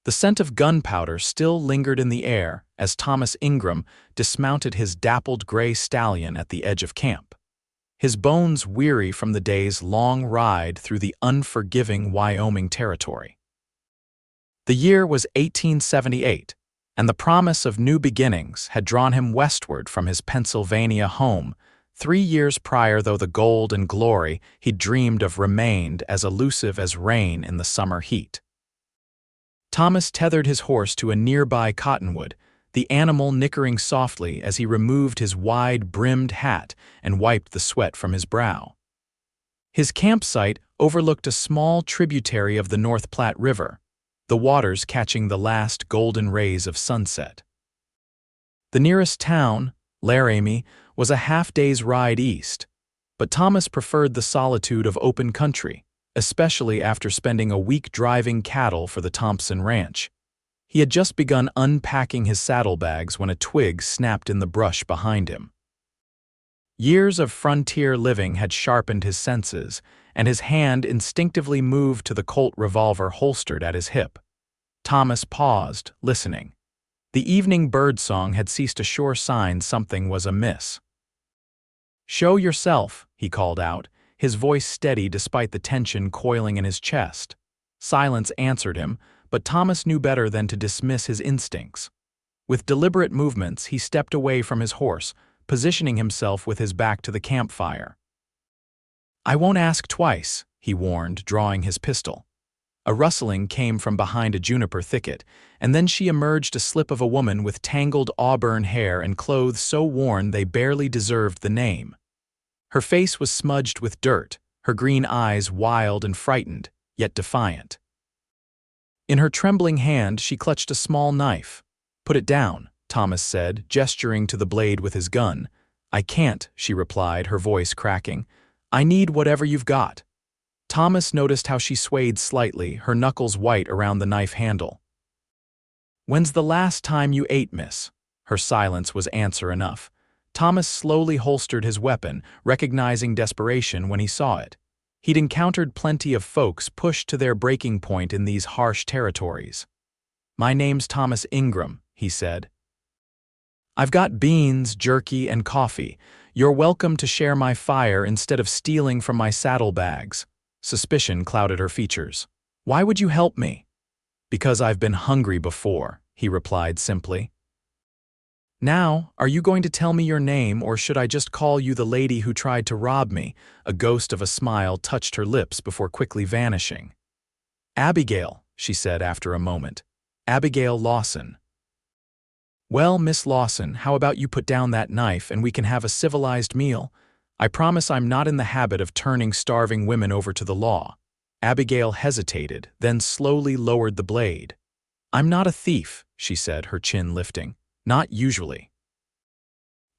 The scent of gunpowder still lingered in the air as Thomas Ingram dismounted his dappled gray stallion at the edge of camp, his bones weary from the day's long ride through the unforgiving Wyoming Territory. The year was 1878, and the promise of new beginnings had drawn him westward from his Pennsylvania home. 3 years prior, though the gold and glory he'd dreamed of remained as elusive as rain in the summer heat. Thomas tethered his horse to a nearby cottonwood, the animal nickering softly as he removed his wide-brimmed hat and wiped the sweat from his brow. His campsite overlooked a small tributary of the North Platte River, the waters catching the last golden rays of sunset. The nearest town, Laramie, was a half-day's ride east, but Thomas preferred the solitude of open country, especially after spending a week driving cattle for the Thompson Ranch. He had just begun unpacking his saddlebags when a twig snapped in the brush behind him. Years of frontier living had sharpened his senses, and his hand instinctively moved to the Colt revolver holstered at his hip. Thomas paused, listening. The evening birdsong had ceased a sure sign something was amiss. "Show yourself," he called out, his voice steady despite the tension coiling in his chest. Silence answered him, but Thomas knew better than to dismiss his instincts. With deliberate movements, he stepped away from his horse, positioning himself with his back to the campfire. "I won't ask twice," he warned, drawing his pistol. A rustling came from behind a juniper thicket, and then she emerged, a slip of a woman with tangled auburn hair and clothes so worn they barely deserved the name. Her face was smudged with dirt, her green eyes wild and frightened, yet defiant. In her trembling hand she clutched a small knife. "Put it down," Thomas said, gesturing to the blade with his gun. "I can't," she replied, her voice cracking. "I need whatever you've got." Thomas noticed how she swayed slightly, her knuckles white around the knife handle. "When's the last time you ate, miss?" Her silence was answer enough. Thomas slowly holstered his weapon, recognizing desperation when he saw it. He'd encountered plenty of folks pushed to their breaking point in these harsh territories. "My name's Thomas Ingram," he said. "I've got beans, jerky, and coffee. You're welcome to share my fire instead of stealing from my saddlebags." Suspicion clouded her features. "Why would you help me?" "Because I've been hungry before," he replied simply. "Now, are you going to tell me your name, or should I just call you the lady who tried to rob me?" A ghost of a smile touched her lips before quickly vanishing. "Abigail," she said after a moment. "Abigail Lawson." "Well, Miss Lawson, how about you put down that knife and we can have a civilized meal? I promise I'm not in the habit of turning starving women over to the law." Abigail hesitated, then slowly lowered the blade. "I'm not a thief," she said, her chin lifting. "Not usually."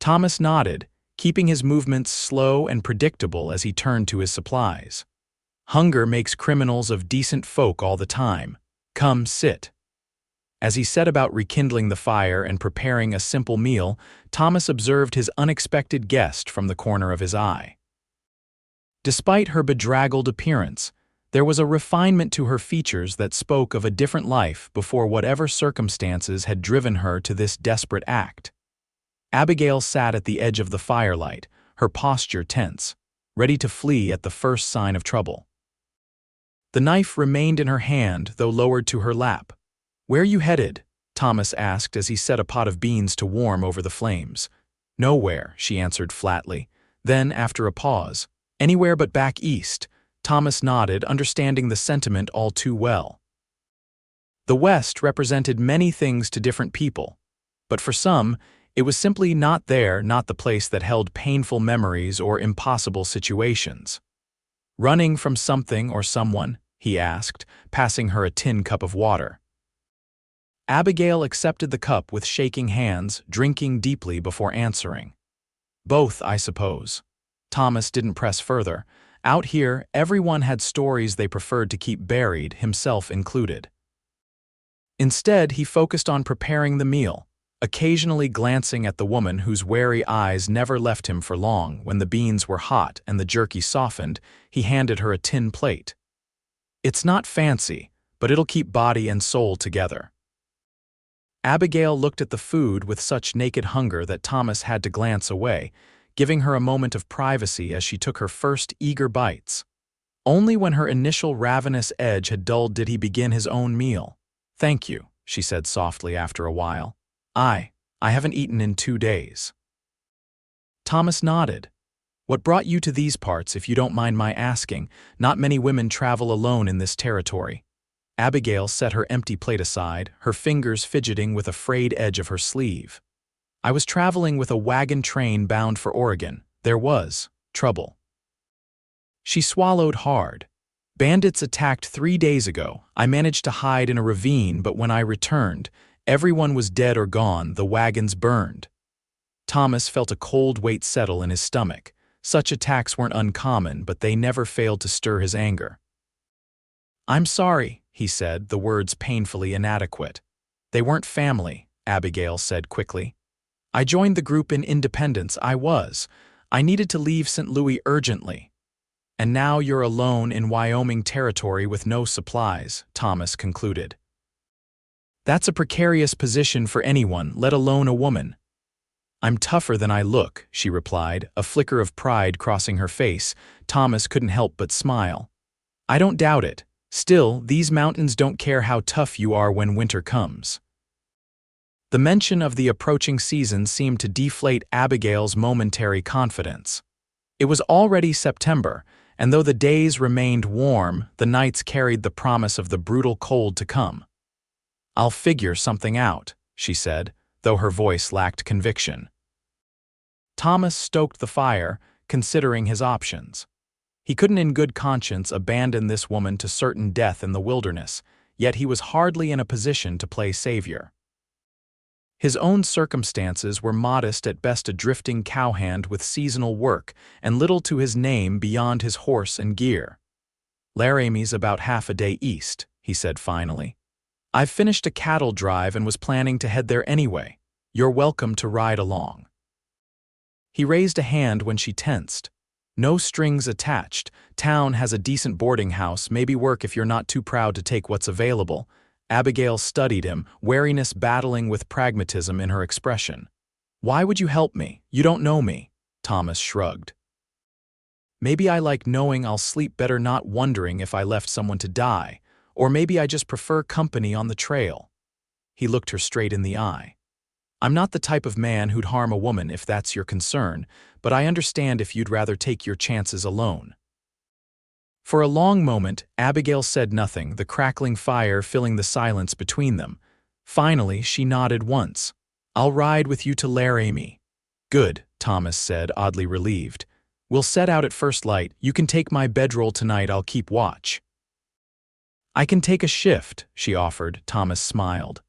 Thomas nodded, keeping his movements slow and predictable as he turned to his supplies. "Hunger makes criminals of decent folk all the time. Come, sit." As he set about rekindling the fire and preparing a simple meal, Thomas observed his unexpected guest from the corner of his eye. Despite her bedraggled appearance, there was a refinement to her features that spoke of a different life before whatever circumstances had driven her to this desperate act. Abigail sat at the edge of the firelight, her posture tense, ready to flee at the first sign of trouble. The knife remained in her hand, though lowered to her lap. "Where are you headed?" Thomas asked as he set a pot of beans to warm over the flames. "Nowhere," she answered flatly. Then, after a pause, "Anywhere but back east." Thomas nodded, understanding the sentiment all too well. The West represented many things to different people, but for some, it was simply not there, not the place that held painful memories or impossible situations. "Running from something or someone?" he asked, passing her a tin cup of water. Abigail accepted the cup with shaking hands, drinking deeply before answering. "Both, I suppose." Thomas didn't press further. Out here, everyone had stories they preferred to keep buried, himself included. Instead, he focused on preparing the meal, occasionally glancing at the woman whose wary eyes never left him for long. When the beans were hot and the jerky softened, he handed her a tin plate. "It's not fancy, but it'll keep body and soul together. Abigail looked at the food with such naked hunger that Thomas had to glance away, giving her a moment of privacy as she took her first eager bites. Only when her initial ravenous edge had dulled did he begin his own meal. "Thank you," she said softly after a while. I haven't eaten in 2 days." Thomas nodded. "What brought you to these parts, if you don't mind my asking? Not many women travel alone in this territory." Abigail set her empty plate aside, her fingers fidgeting with a frayed edge of her sleeve. "I was traveling with a wagon train bound for Oregon. There was trouble." She swallowed hard. "Bandits attacked 3 days ago. I managed to hide in a ravine, but when I returned, everyone was dead or gone, the wagons burned." Thomas felt a cold weight settle in his stomach. Such attacks weren't uncommon, but they never failed to stir his anger. "I'm sorry," he said, the words painfully inadequate. "They weren't family," Abigail said quickly. "I joined the group in Independence. I needed to leave St. Louis urgently." "And now you're alone in Wyoming Territory with no supplies," Thomas concluded. "That's a precarious position for anyone, let alone a woman." "I'm tougher than I look," she replied, a flicker of pride crossing her face. Thomas couldn't help but smile. "I don't doubt it. Still, these mountains don't care how tough you are when winter comes." The mention of the approaching season seemed to deflate Abigail's momentary confidence. It was already September, and though the days remained warm, the nights carried the promise of the brutal cold to come. "I'll figure something out," she said, though her voice lacked conviction. Thomas stoked the fire, considering his options. He couldn't in good conscience abandon this woman to certain death in the wilderness, yet he was hardly in a position to play savior. His own circumstances were modest, at best a drifting cowhand with seasonal work and little to his name beyond his horse and gear. "Laramie's about half a day east," he said finally. "I've finished a cattle drive and was planning to head there anyway. You're welcome to ride along." He raised a hand when she tensed. "No strings attached. Town has a decent boarding house, maybe work if you're not too proud to take what's available." Abigail studied him, wariness battling with pragmatism in her expression. "Why would you help me? You don't know me." Thomas shrugged. "Maybe I like knowing I'll sleep better not wondering if I left someone to die, or maybe I just prefer company on the trail." He looked her straight in the eye. "I'm not the type of man who'd harm a woman if that's your concern, but I understand if you'd rather take your chances alone." For a long moment, Abigail said nothing, the crackling fire filling the silence between them. Finally, she nodded once. "I'll ride with you to Laramie." "Good," Thomas said, oddly relieved. "We'll set out at first light. You can take my bedroll tonight, I'll keep watch." "I can take a shift," she offered. Thomas smiled.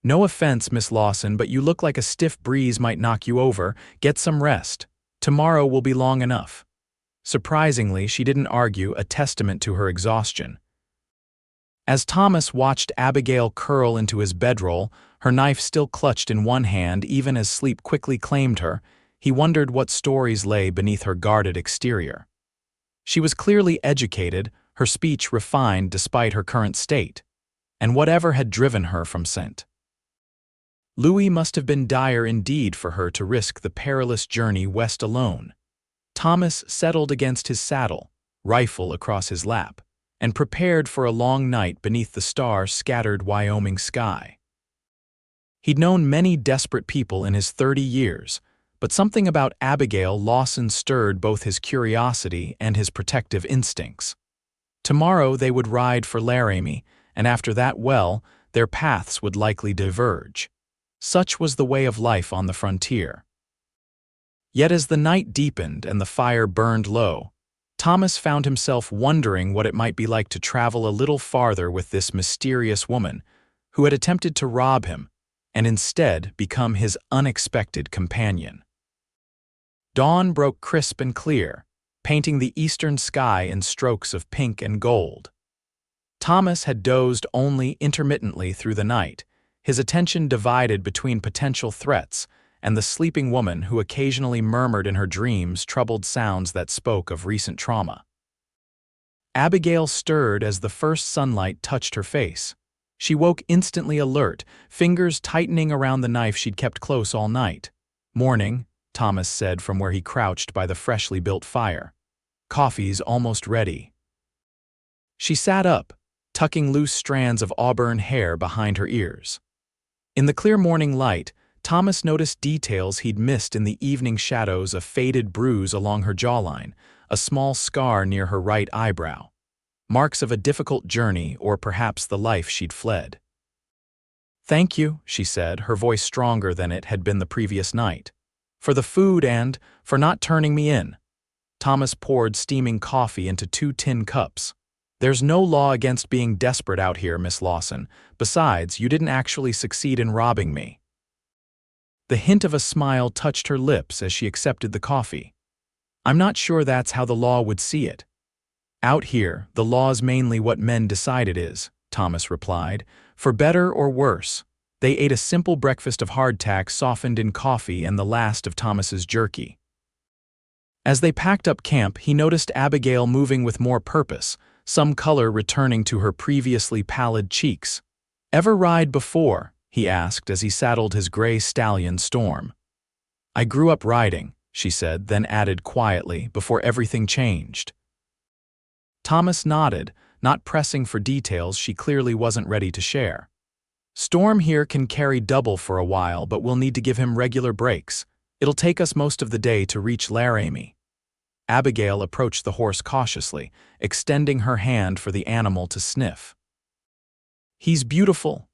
"No offense, Miss Lawson, but you look like a stiff breeze might knock you over. Get some rest. Tomorrow will be long enough." Surprisingly, she didn't argue, a testament to her exhaustion. As Thomas watched Abigail curl into his bedroll, her knife still clutched in one hand even as sleep quickly claimed her, he wondered what stories lay beneath her guarded exterior. She was clearly educated, her speech refined despite her current state. And whatever had driven her from St. Louis must have been dire indeed for her to risk the perilous journey west alone. Thomas settled against his saddle, rifle across his lap, and prepared for a long night beneath the star-scattered Wyoming sky. He'd known many desperate people in his 30 years, but something about Abigail Lawson stirred both his curiosity and his protective instincts. Tomorrow they would ride for Laramie, and after that, well, their paths would likely diverge. Such was the way of life on the frontier. Yet as the night deepened and the fire burned low, Thomas found himself wondering what it might be like to travel a little farther with this mysterious woman who had attempted to rob him and instead become his unexpected companion. Dawn broke crisp and clear, painting the eastern sky in strokes of pink and gold. Thomas had dozed only intermittently through the night, his attention divided between potential threats and the sleeping woman who occasionally murmured in her dreams troubled sounds that spoke of recent trauma. Abigail stirred as the first sunlight touched her face. She woke instantly alert, fingers tightening around the knife she'd kept close all night. "Morning," Thomas said from where he crouched by the freshly built fire. "Coffee's almost ready." She sat up, tucking loose strands of auburn hair behind her ears. In the clear morning light, Thomas noticed details he'd missed in the evening shadows: a faded bruise along her jawline, a small scar near her right eyebrow. Marks of a difficult journey, or perhaps the life she'd fled. "Thank you," she said, her voice stronger than it had been the previous night. "For the food and for not turning me in." Thomas poured steaming coffee into 2 tin cups. "There's no law against being desperate out here, Miss Lawson. Besides, you didn't actually succeed in robbing me." The hint of a smile touched her lips as she accepted the coffee. "I'm not sure that's how the law would see it." "Out here, the law's mainly what men decide it is," Thomas replied. "For better or worse." They ate a simple breakfast of hardtack softened in coffee and the last of Thomas's jerky. As they packed up camp, he noticed Abigail moving with more purpose, some color returning to her previously pallid cheeks. "Ever ride before?" he asked as he saddled his gray stallion, Storm. "I grew up riding," she said, then added quietly, "before everything changed." Thomas nodded, not pressing for details she clearly wasn't ready to share. "Storm here can carry double for a while, but we'll need to give him regular breaks. It'll take us most of the day to reach Laramie." Abigail approached the horse cautiously, extending her hand for the animal to sniff. "He's beautiful."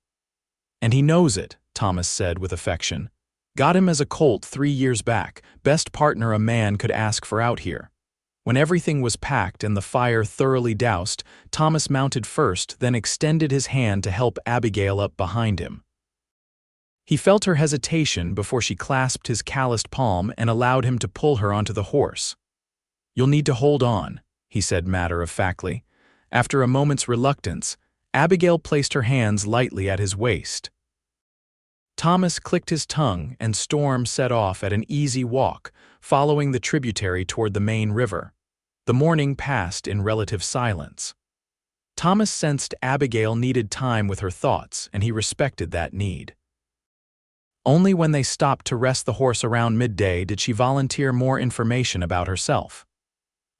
"And he knows it," Thomas said with affection. "Got him as a colt 3 years back, best partner a man could ask for out here." When everything was packed and the fire thoroughly doused, Thomas mounted first, then extended his hand to help Abigail up behind him. He felt her hesitation before she clasped his calloused palm and allowed him to pull her onto the horse. "You'll need to hold on," he said matter-of-factly. After a moment's reluctance, Abigail placed her hands lightly at his waist. Thomas clicked his tongue and Storm set off at an easy walk, following the tributary toward the main river. The morning passed in relative silence. Thomas sensed Abigail needed time with her thoughts, and he respected that need. Only when they stopped to rest the horse around midday did she volunteer more information about herself.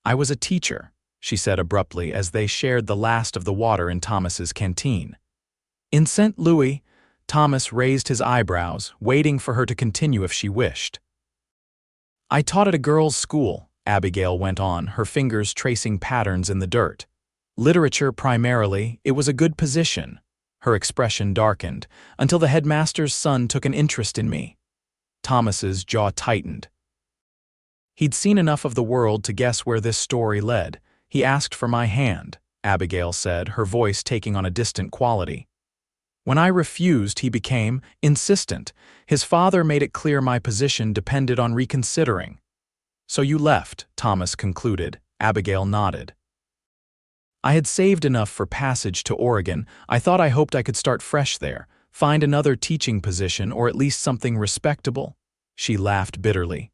"I was a teacher," she said abruptly as they shared the last of the water in Thomas's canteen. "In St. Louis." Thomas raised his eyebrows, waiting for her to continue if she wished. "I taught at a girls' school," Abigail went on, her fingers tracing patterns in the dirt. "Literature primarily. It was a good position." Her expression darkened, "until the headmaster's son took an interest in me." Thomas's jaw tightened. He'd seen enough of the world to guess where this story led. "He asked for my hand," Abigail said, her voice taking on a distant quality. "When I refused, he became insistent. His father made it clear my position depended on reconsidering." "So you left," Thomas concluded. Abigail nodded. "I had saved enough for passage to Oregon. I thought I hoped I could start fresh there, find another teaching position or at least something respectable." She laughed bitterly.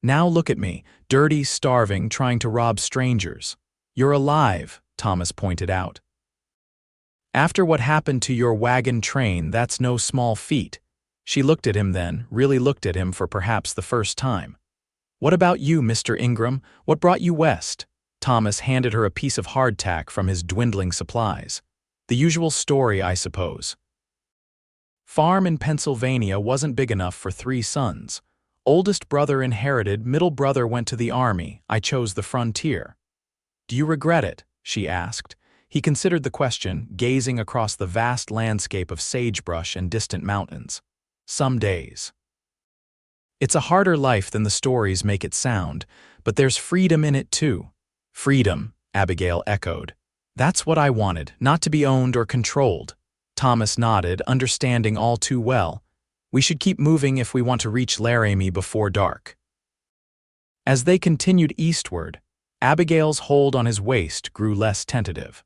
"Now look at me, dirty, starving, trying to rob strangers." "You're alive," Thomas pointed out. "After what happened to your wagon train, that's no small feat." She looked at him then, really looked at him for perhaps the first time. "What about you, Mr. Ingram? What brought you west?" Thomas handed her a piece of hardtack from his dwindling supplies. "The usual story, I suppose." "Farm in Pennsylvania wasn't big enough for 3 sons. Oldest brother inherited, middle brother went to the army. I chose the frontier." "Do you regret it?" she asked. He considered the question, gazing across the vast landscape of sagebrush and distant mountains. "Some days. It's a harder life than the stories make it sound, but there's freedom in it too." "Freedom," Abigail echoed. "That's what I wanted, not to be owned or controlled." Thomas nodded, understanding all too well. "We should keep moving if we want to reach Laramie before dark." As they continued eastward, Abigail's hold on his waist grew less tentative.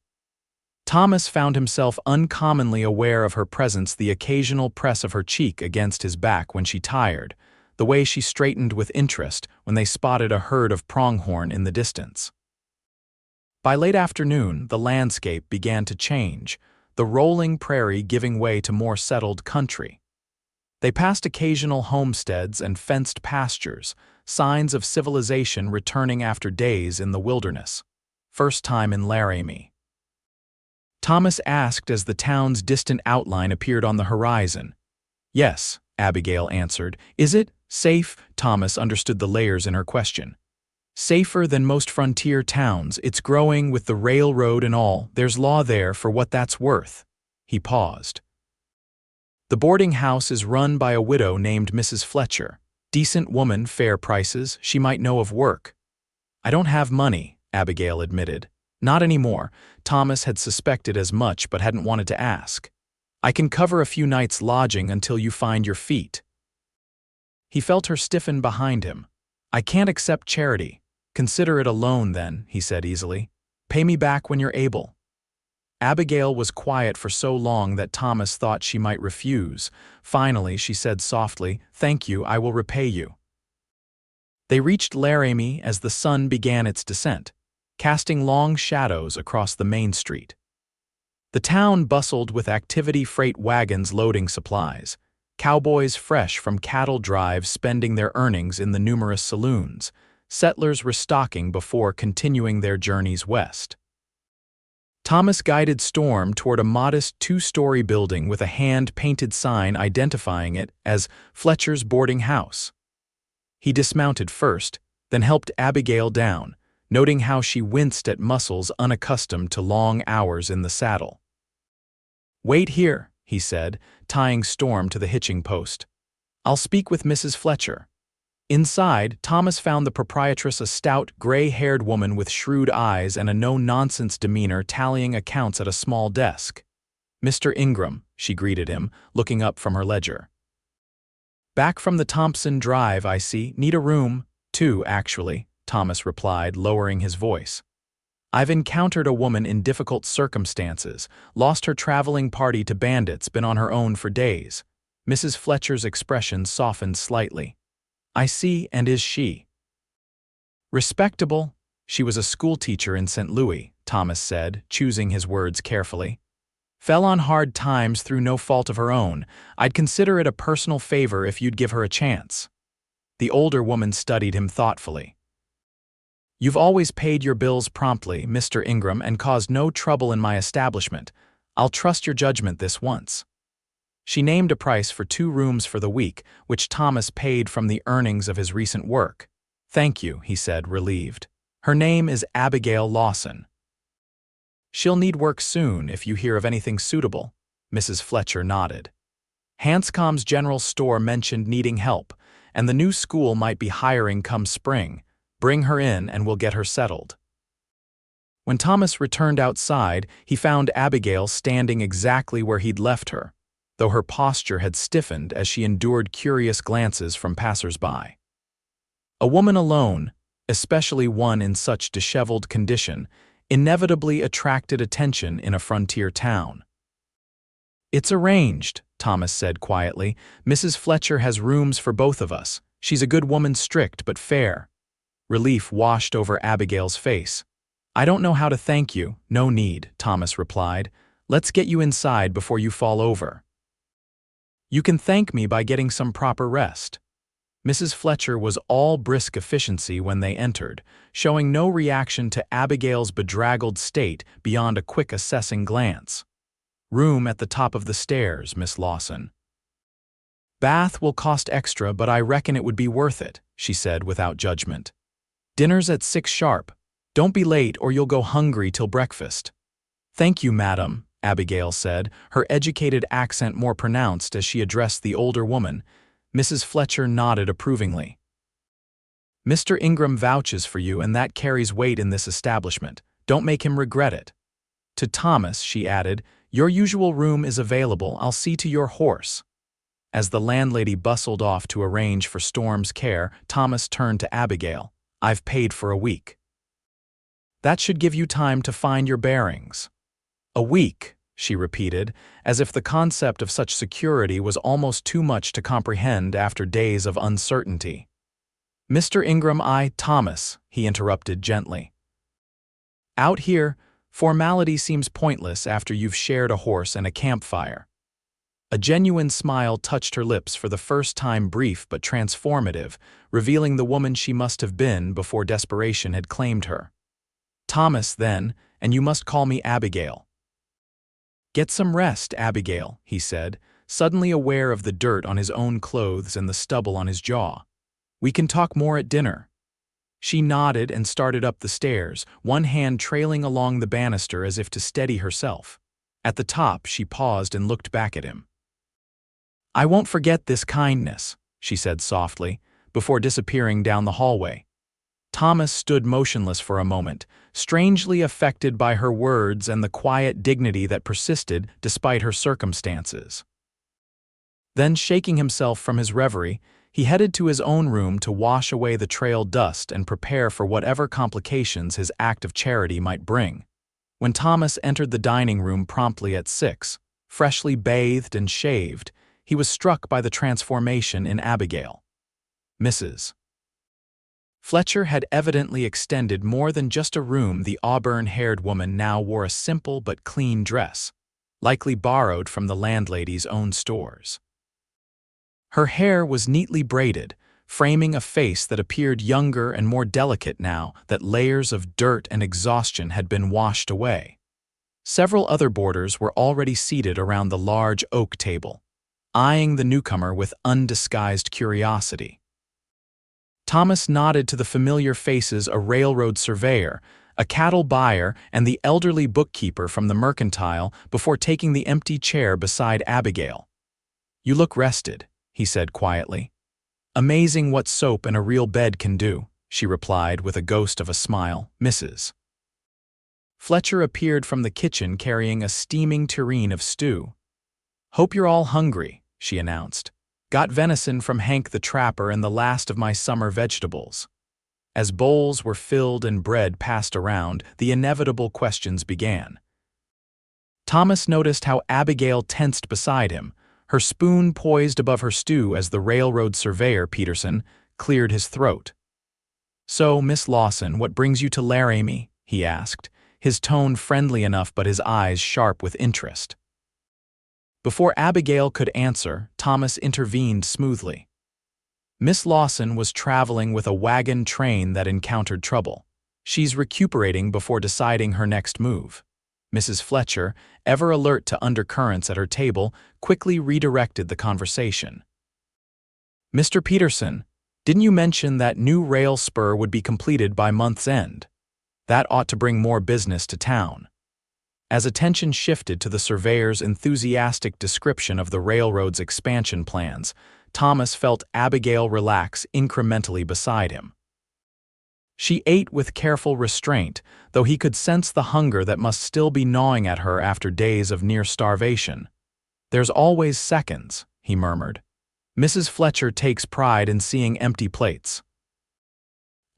Thomas found himself uncommonly aware of her presence, the occasional press of her cheek against his back when she tired, the way she straightened with interest when they spotted a herd of pronghorn in the distance. By late afternoon, the landscape began to change, the rolling prairie giving way to more settled country. They passed occasional homesteads and fenced pastures, signs of civilization returning after days in the wilderness. First time in Laramie. Thomas asked as the town's distant outline appeared on the horizon. Yes, Abigail answered. Is it safe? Thomas understood the layers in her question. Safer than most frontier towns, it's growing with the railroad and all, there's law there for what that's worth. He paused. The boarding house is run by a widow named Mrs. Fletcher. Decent woman, fair prices, she might know of work. I don't have money, Abigail admitted. Not anymore. Thomas had suspected as much but hadn't wanted to ask. I can cover a few nights' lodging until you find your feet. He felt her stiffen behind him. I can't accept charity. Consider it a loan then, he said easily. Pay me back when you're able. Abigail was quiet for so long that Thomas thought she might refuse. Finally, she said softly, Thank you, I will repay you. They reached Laramie as the sun began its descent, casting long shadows across the main street. The town bustled with activity, freight wagons loading supplies, cowboys fresh from cattle drives spending their earnings in the numerous saloons, settlers restocking before continuing their journeys west. Thomas guided Storm toward a modest two-story building with a hand-painted sign identifying it as Fletcher's boarding house. He dismounted first, then helped Abigail down, noting how she winced at muscles unaccustomed to long hours in the saddle. Wait here, he said, tying Storm to the hitching post. I'll speak with Mrs. Fletcher. Inside, Thomas found the proprietress, a stout, gray-haired woman with shrewd eyes and a no-nonsense demeanor, tallying accounts at a small desk. Mr. Ingram, she greeted him, looking up from her ledger. Back from the Thompson Drive, I see. Need a room? Two, actually, Thomas replied, lowering his voice. I've encountered a woman in difficult circumstances, lost her traveling party to bandits, been on her own for days. Mrs. Fletcher's expression softened slightly. I see, and is she? Respectable. She was a schoolteacher in St. Louis, Thomas said, choosing his words carefully. Fell on hard times through no fault of her own. I'd consider it a personal favor if you'd give her a chance. The older woman studied him thoughtfully. You've always paid your bills promptly, Mr. Ingram, and caused no trouble in my establishment. I'll trust your judgment this once. She named a price for 2 rooms for the week, which Thomas paid from the earnings of his recent work. Thank you, he said, relieved. Her name is Abigail Lawson. She'll need work soon if you hear of anything suitable. Mrs. Fletcher nodded. Hanscom's general store mentioned needing help, and the new school might be hiring come spring. Bring her in and we'll get her settled. When Thomas returned outside, he found Abigail standing exactly where he'd left her, though her posture had stiffened as she endured curious glances from passers-by. A woman alone, especially one in such disheveled condition, inevitably attracted attention in a frontier town. It's arranged, Thomas said quietly. Mrs. Fletcher has rooms for both of us. She's a good woman, strict but fair. Relief washed over Abigail's face. I don't know how to thank you. No need, Thomas replied. Let's get you inside before you fall over. You can thank me by getting some proper rest. Mrs. Fletcher was all brisk efficiency when they entered, showing no reaction to Abigail's bedraggled state beyond a quick assessing glance. Room at the top of the stairs, Miss Lawson. Bath will cost extra, but I reckon it would be worth it, she said without judgment. Dinner's at 6 sharp. Don't be late or you'll go hungry till breakfast. Thank you, madam, Abigail said, her educated accent more pronounced as she addressed the older woman. Mrs. Fletcher nodded approvingly. Mr. Ingram vouches for you, and that carries weight in this establishment. Don't make him regret it. To Thomas, she added, your usual room is available. I'll see to your horse. As the landlady bustled off to arrange for Storm's care, Thomas turned to Abigail. I've paid for a week. That should give you time to find your bearings. A week, she repeated, as if the concept of such security was almost too much to comprehend after days of uncertainty. Mr. Ingram, Thomas, he interrupted gently. Out here, formality seems pointless after you've shared a horse and a campfire. A genuine smile touched her lips for the first time, brief but transformative, revealing the woman she must have been before desperation had claimed her. Thomas, then, and you must call me Abigail. Get some rest, Abigail, he said, suddenly aware of the dirt on his own clothes and the stubble on his jaw. We can talk more at dinner. She nodded and started up the stairs, one hand trailing along the banister as if to steady herself. At the top, she paused and looked back at him. I won't forget this kindness, she said softly, before disappearing down the hallway. Thomas stood motionless for a moment, strangely affected by her words and the quiet dignity that persisted despite her circumstances. Then, shaking himself from his reverie, he headed to his own room to wash away the trail dust and prepare for whatever complications his act of charity might bring. When Thomas entered the dining room promptly at 6, freshly bathed and shaved, he was struck by the transformation in Abigail. Mrs. Fletcher had evidently extended more than just a room. The auburn-haired woman now wore a simple but clean dress, likely borrowed from the landlady's own stores. Her hair was neatly braided, framing a face that appeared younger and more delicate now that layers of dirt and exhaustion had been washed away. Several other boarders were already seated around the large oak table, eyeing the newcomer with undisguised curiosity. Thomas nodded to the familiar faces: a railroad surveyor, a cattle buyer, and the elderly bookkeeper from the mercantile, before taking the empty chair beside Abigail. You look rested, he said quietly. Amazing what soap and a real bed can do, she replied with a ghost of a smile. Mrs. Fletcher appeared from the kitchen carrying a steaming tureen of stew. Hope you're all hungry, she announced. Got venison from Hank the Trapper and the last of my summer vegetables. As bowls were filled and bread passed around, the inevitable questions began. Thomas noticed how Abigail tensed beside him, her spoon poised above her stew as the railroad surveyor, Peterson, cleared his throat. So, Miss Lawson, what brings you to Laramie? He asked, his tone friendly enough but his eyes sharp with interest. Before Abigail could answer, Thomas intervened smoothly. Miss Lawson was traveling with a wagon train that encountered trouble. She's recuperating before deciding her next move. Mrs. Fletcher, ever alert to undercurrents at her table, quickly redirected the conversation. Mr. Peterson, didn't you mention that new rail spur would be completed by month's end? That ought to bring more business to town. As attention shifted to the surveyor's enthusiastic description of the railroad's expansion plans, Thomas felt Abigail relax incrementally beside him. She ate with careful restraint, though he could sense the hunger that must still be gnawing at her after days of near starvation. There's always seconds, he murmured. Mrs. Fletcher takes pride in seeing empty plates.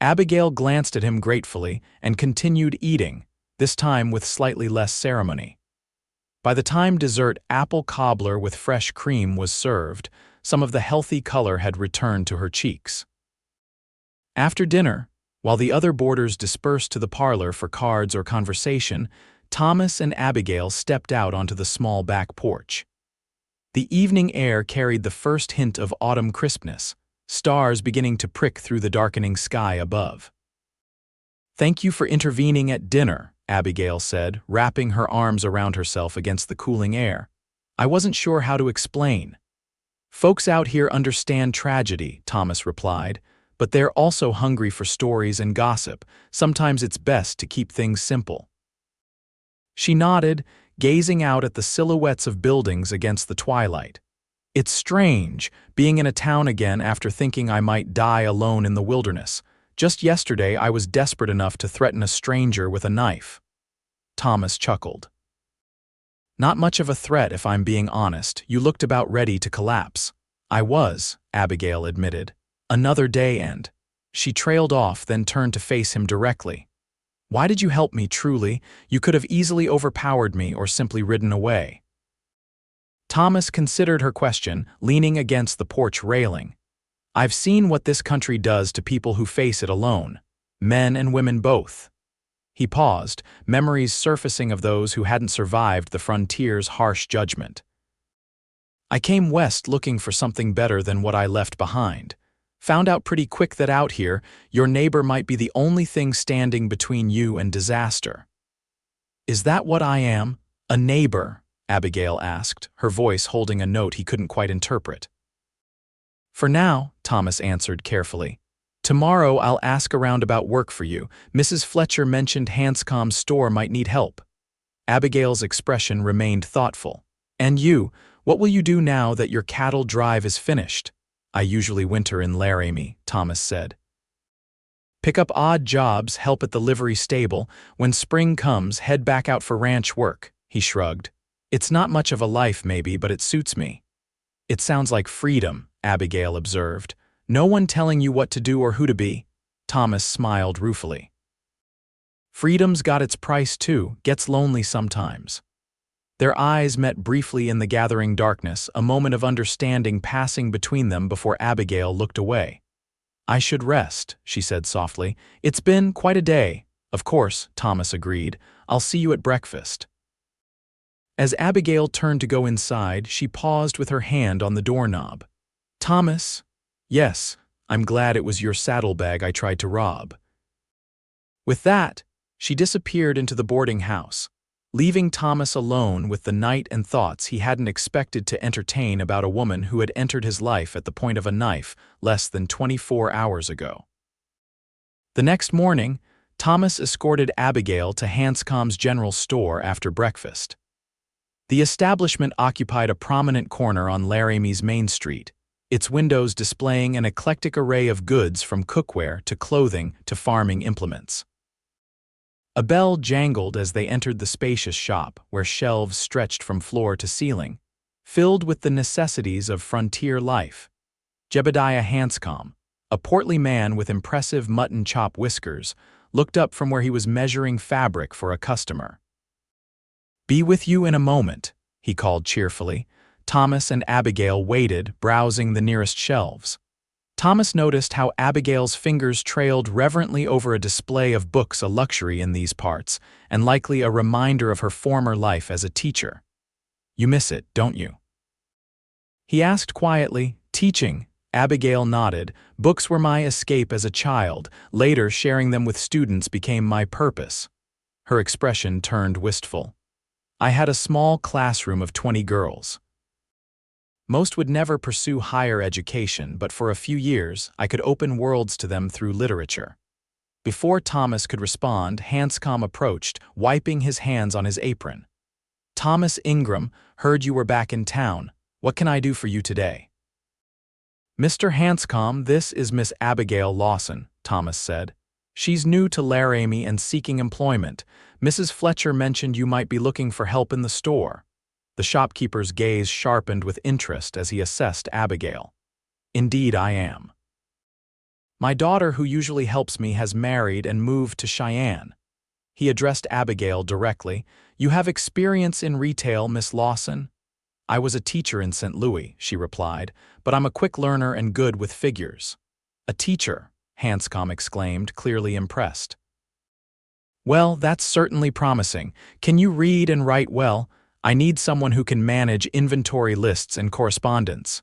Abigail glanced at him gratefully and continued eating, this time with slightly less ceremony. By the time dessert apple cobbler with fresh cream was served, some of the healthy color had returned to her cheeks. After dinner, while the other boarders dispersed to the parlor for cards or conversation, Thomas and Abigail stepped out onto the small back porch. The evening air carried the first hint of autumn crispness, stars beginning to prick through the darkening sky above. Thank you for intervening at dinner, Abigail said, wrapping her arms around herself against the cooling air. I wasn't sure how to explain. Folks out here understand tragedy, Thomas replied, but they're also hungry for stories and gossip. Sometimes it's best to keep things simple. She nodded, gazing out at the silhouettes of buildings against the twilight. It's strange, being in a town again after thinking I might die alone in the wilderness. Just yesterday I was desperate enough to threaten a stranger with a knife. Thomas chuckled. Not much of a threat if I'm being honest. You looked about ready to collapse. I was, Abigail admitted. Another day and... She trailed off, then turned to face him directly. Why did you help me, truly? You could have easily overpowered me or simply ridden away. Thomas considered her question, leaning against the porch railing. I've seen what this country does to people who face it alone, men and women both. He paused, memories surfacing of those who hadn't survived the frontier's harsh judgment. I came west looking for something better than what I left behind. Found out pretty quick that out here, your neighbor might be the only thing standing between you and disaster. Is that what I am? A neighbor? Abigail asked, her voice holding a note he couldn't quite interpret. For now, Thomas answered carefully. Tomorrow I'll ask around about work for you. Mrs. Fletcher mentioned Hanscom's store might need help. Abigail's expression remained thoughtful. And you, what will you do now that your cattle drive is finished? I usually winter in Laramie, Thomas said. Pick up odd jobs, help at the livery stable. When spring comes, head back out for ranch work, he shrugged. It's not much of a life maybe, but it suits me. It sounds like freedom, Abigail observed. No one telling you what to do or who to be. Thomas smiled ruefully. Freedom's got its price too, gets lonely sometimes. Their eyes met briefly in the gathering darkness, a moment of understanding passing between them before Abigail looked away. I should rest, she said softly. It's been quite a day. Of course, Thomas agreed. I'll see you at breakfast. As Abigail turned to go inside, she paused with her hand on the doorknob. Thomas? Yes, I'm glad it was your saddlebag I tried to rob. With that, she disappeared into the boarding house, leaving Thomas alone with the night and thoughts he hadn't expected to entertain about a woman who had entered his life at the point of a knife less than 24 hours ago. The next morning, Thomas escorted Abigail to Hanscom's general store after breakfast. The establishment occupied a prominent corner on Laramie's Main Street, its windows displaying an eclectic array of goods from cookware to clothing to farming implements. A bell jangled as they entered the spacious shop, where shelves stretched from floor to ceiling, filled with the necessities of frontier life. Jebediah Hanscom, a portly man with impressive mutton chop whiskers, looked up from where he was measuring fabric for a customer. Be with you in a moment, he called cheerfully. Thomas and Abigail waited, browsing the nearest shelves. Thomas noticed how Abigail's fingers trailed reverently over a display of books, a luxury in these parts, and likely a reminder of her former life as a teacher. You miss it, don't you? He asked quietly. Teaching, Abigail nodded. Books were my escape as a child. Later, sharing them with students became my purpose. Her expression turned wistful. I had a small classroom of 20 girls. Most would never pursue higher education, but for a few years, I could open worlds to them through literature. Before Thomas could respond, Hanscom approached, wiping his hands on his apron. Thomas Ingram, heard you were back in town. What can I do for you today? Mr. Hanscom, this is Miss Abigail Lawson, Thomas said. She's new to Laramie and seeking employment. Mrs. Fletcher mentioned you might be looking for help in the store. The shopkeeper's gaze sharpened with interest as he assessed Abigail. Indeed, I am. My daughter, who usually helps me, has married and moved to Cheyenne. He addressed Abigail directly. You have experience in retail, Miss Lawson? I was a teacher in St. Louis, she replied, but I'm a quick learner and good with figures. A teacher, Hanscom exclaimed, clearly impressed. Well, that's certainly promising. Can you read and write well? I need someone who can manage inventory lists and correspondence.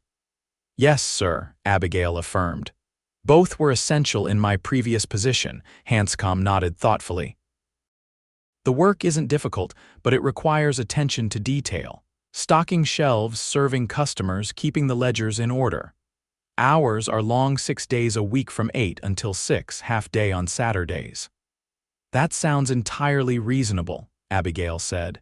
Yes, sir, Abigail affirmed. Both were essential in my previous position, Hanscom nodded thoughtfully. The work isn't difficult, but it requires attention to detail. Stocking shelves, serving customers, keeping the ledgers in order. Hours are long, 6 days a week from 8 until 6, half day on Saturdays. That sounds entirely reasonable, Abigail said.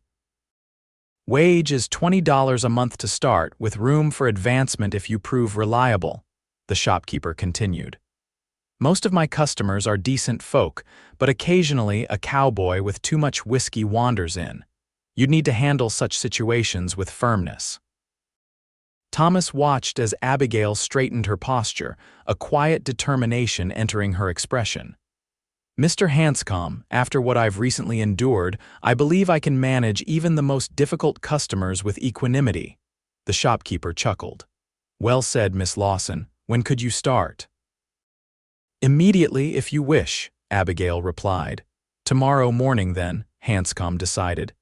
Wage is $20 a month to start, with room for advancement if you prove reliable, the shopkeeper continued. Most of my customers are decent folk, but occasionally a cowboy with too much whiskey wanders in. You'd need to handle such situations with firmness. Thomas watched as Abigail straightened her posture, a quiet determination entering her expression. Mr. Hanscom, after what I've recently endured, I believe I can manage even the most difficult customers with equanimity. The shopkeeper chuckled. Well said, Miss Lawson. When could you start? Immediately, if you wish, Abigail replied. Tomorrow morning then, Hanscom decided.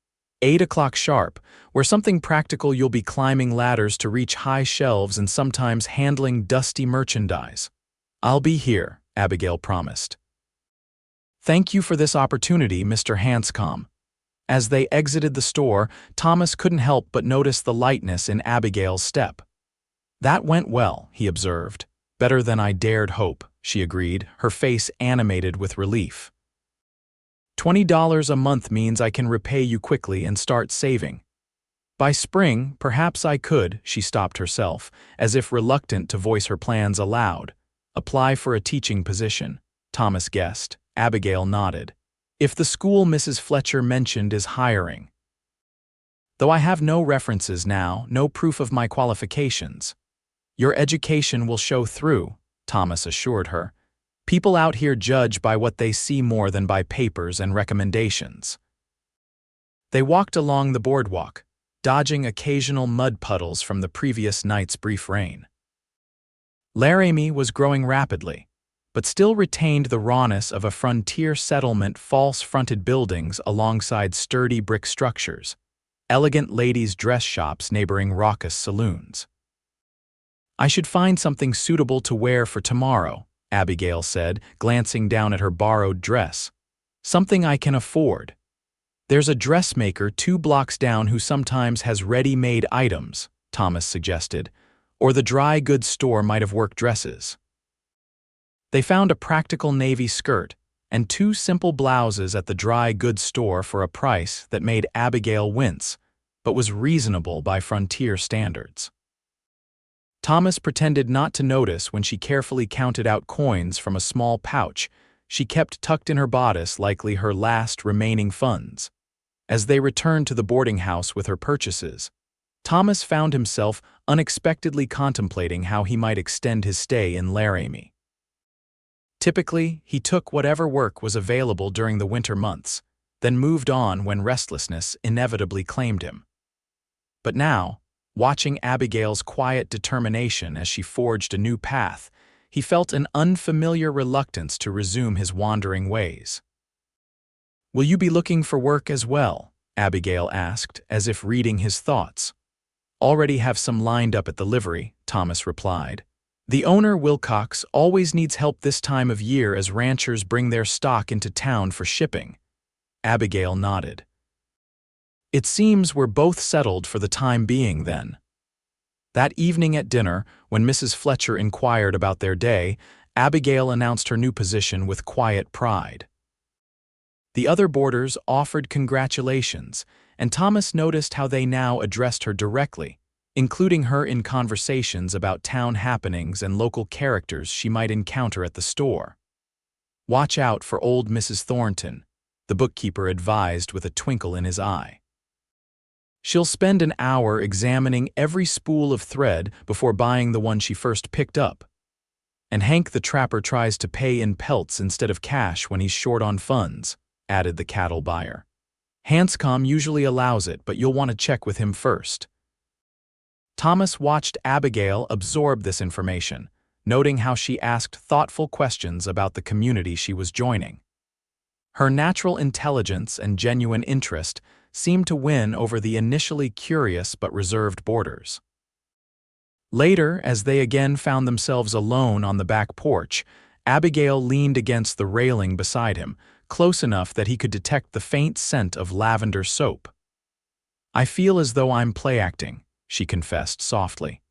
8 o'clock sharp, where something practical you'll be climbing ladders to reach high shelves and sometimes handling dusty merchandise. I'll be here, Abigail promised. Thank you for this opportunity, Mr. Hanscom. As they exited the store, Thomas couldn't help but notice the lightness in Abigail's step. That went well, he observed. Better than I dared hope, she agreed, her face animated with relief. $20 a month means I can repay you quickly and start saving. By spring, perhaps I could, she stopped herself, as if reluctant to voice her plans aloud. Apply for a teaching position, Thomas guessed. Abigail nodded. If the school Mrs. Fletcher mentioned is hiring. Though I have no references now, no proof of my qualifications. Your education will show through, Thomas assured her. People out here judge by what they see more than by papers and recommendations. They walked along the boardwalk, dodging occasional mud puddles from the previous night's brief rain. Laramie was growing rapidly, but still retained the rawness of a frontier settlement, false-fronted buildings alongside sturdy brick structures, elegant ladies' dress shops neighboring raucous saloons. I should find something suitable to wear for tomorrow, Abigail said, glancing down at her borrowed dress. Something I can afford. There's a dressmaker 2 blocks down who sometimes has ready-made items, Thomas suggested, or the dry goods store might have work dresses. They found a practical navy skirt and 2 simple blouses at the dry goods store for a price that made Abigail wince, but was reasonable by frontier standards. Thomas pretended not to notice when she carefully counted out coins from a small pouch she kept tucked in her bodice, likely her last remaining funds. As they returned to the boarding house with her purchases, Thomas found himself unexpectedly contemplating how he might extend his stay in Laramie. Typically, he took whatever work was available during the winter months, then moved on when restlessness inevitably claimed him. But now, watching Abigail's quiet determination as she forged a new path, he felt an unfamiliar reluctance to resume his wandering ways. "Will you be looking for work as well?" Abigail asked, as if reading his thoughts. "Already have some lined up at the livery," Thomas replied. "The owner, Wilcox, always needs help this time of year as ranchers bring their stock into town for shipping." Abigail nodded. "It seems we're both settled for the time being, then." That evening at dinner, when Mrs. Fletcher inquired about their day, Abigail announced her new position with quiet pride. The other boarders offered congratulations, and Thomas noticed how they now addressed her directly, including her in conversations about town happenings and local characters she might encounter at the store. "Watch out for old Mrs. Thornton," the bookkeeper advised with a twinkle in his eye. "She'll spend an hour examining every spool of thread before buying the one she first picked up. And Hank the trapper tries to pay in pelts instead of cash when he's short on funds," added the cattle buyer. "Hanscom usually allows it, but you'll want to check with him first." Thomas watched Abigail absorb this information, noting how she asked thoughtful questions about the community she was joining. Her natural intelligence and genuine interest seemed to win over the initially curious but reserved boarders. Later, as they again found themselves alone on the back porch, Abigail leaned against the railing beside him, close enough that he could detect the faint scent of lavender soap. "I feel as though I'm play-acting," she confessed softly.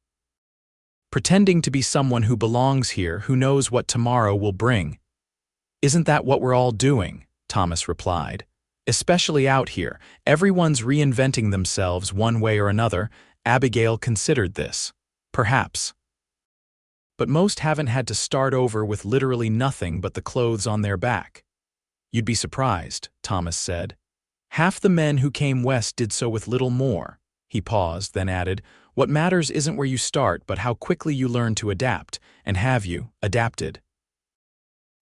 "Pretending to be someone who belongs here, who knows what tomorrow will bring." "Isn't that what we're all doing?" Thomas replied. "Especially out here, everyone's reinventing themselves one way or another." Abigail considered this. Perhaps. "But most haven't had to start over with literally nothing but the clothes on their back." "You'd be surprised," Thomas said. "Half the men who came west did so with little more." He paused, then added, "What matters isn't where you start, but how quickly you learn to adapt, and have you adapted?"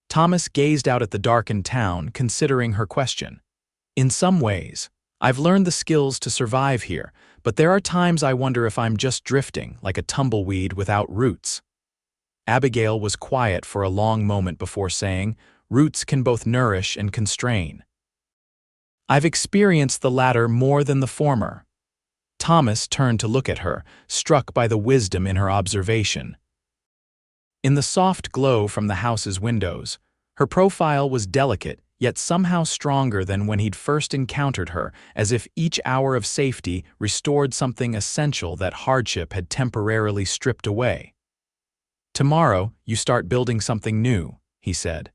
Thomas gazed out at the darkened town, considering her question. "In some ways, I've learned the skills to survive here, but there are times I wonder if I'm just drifting, like a tumbleweed without roots." Abigail was quiet for a long moment before saying, "Roots can both nourish and constrain." I've experienced the latter more than the former. Thomas turned to look at her, struck by the wisdom in her observation. In the soft glow from the house's windows, her profile was delicate, yet somehow stronger than when he'd first encountered her, as if each hour of safety restored something essential that hardship had temporarily stripped away. "Tomorrow, you start building something new," he said.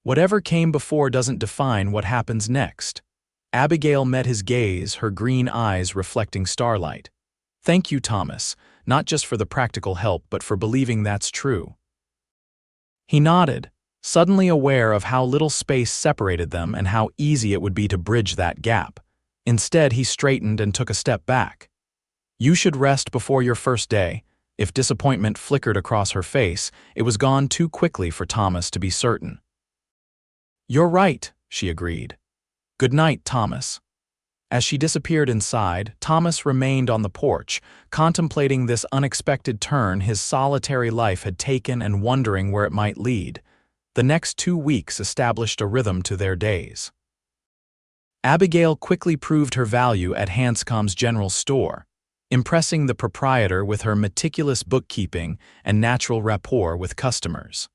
"Whatever came before doesn't define what happens next." Abigail met his gaze, her green eyes reflecting starlight. "Thank you, Thomas, not just for the practical help but for believing that's true." He nodded, suddenly aware of how little space separated them and how easy it would be to bridge that gap. Instead, he straightened and took a step back. "You should rest before your first day." If disappointment flickered across her face, it was gone too quickly for Thomas to be certain. "You're right," she agreed. "Good night, Thomas." As she disappeared inside, Thomas remained on the porch, contemplating this unexpected turn his solitary life had taken and wondering where it might lead. The next 2 weeks established a rhythm to their days. Abigail quickly proved her value at Hanscom's general store, impressing the proprietor with her meticulous bookkeeping and natural rapport with customers.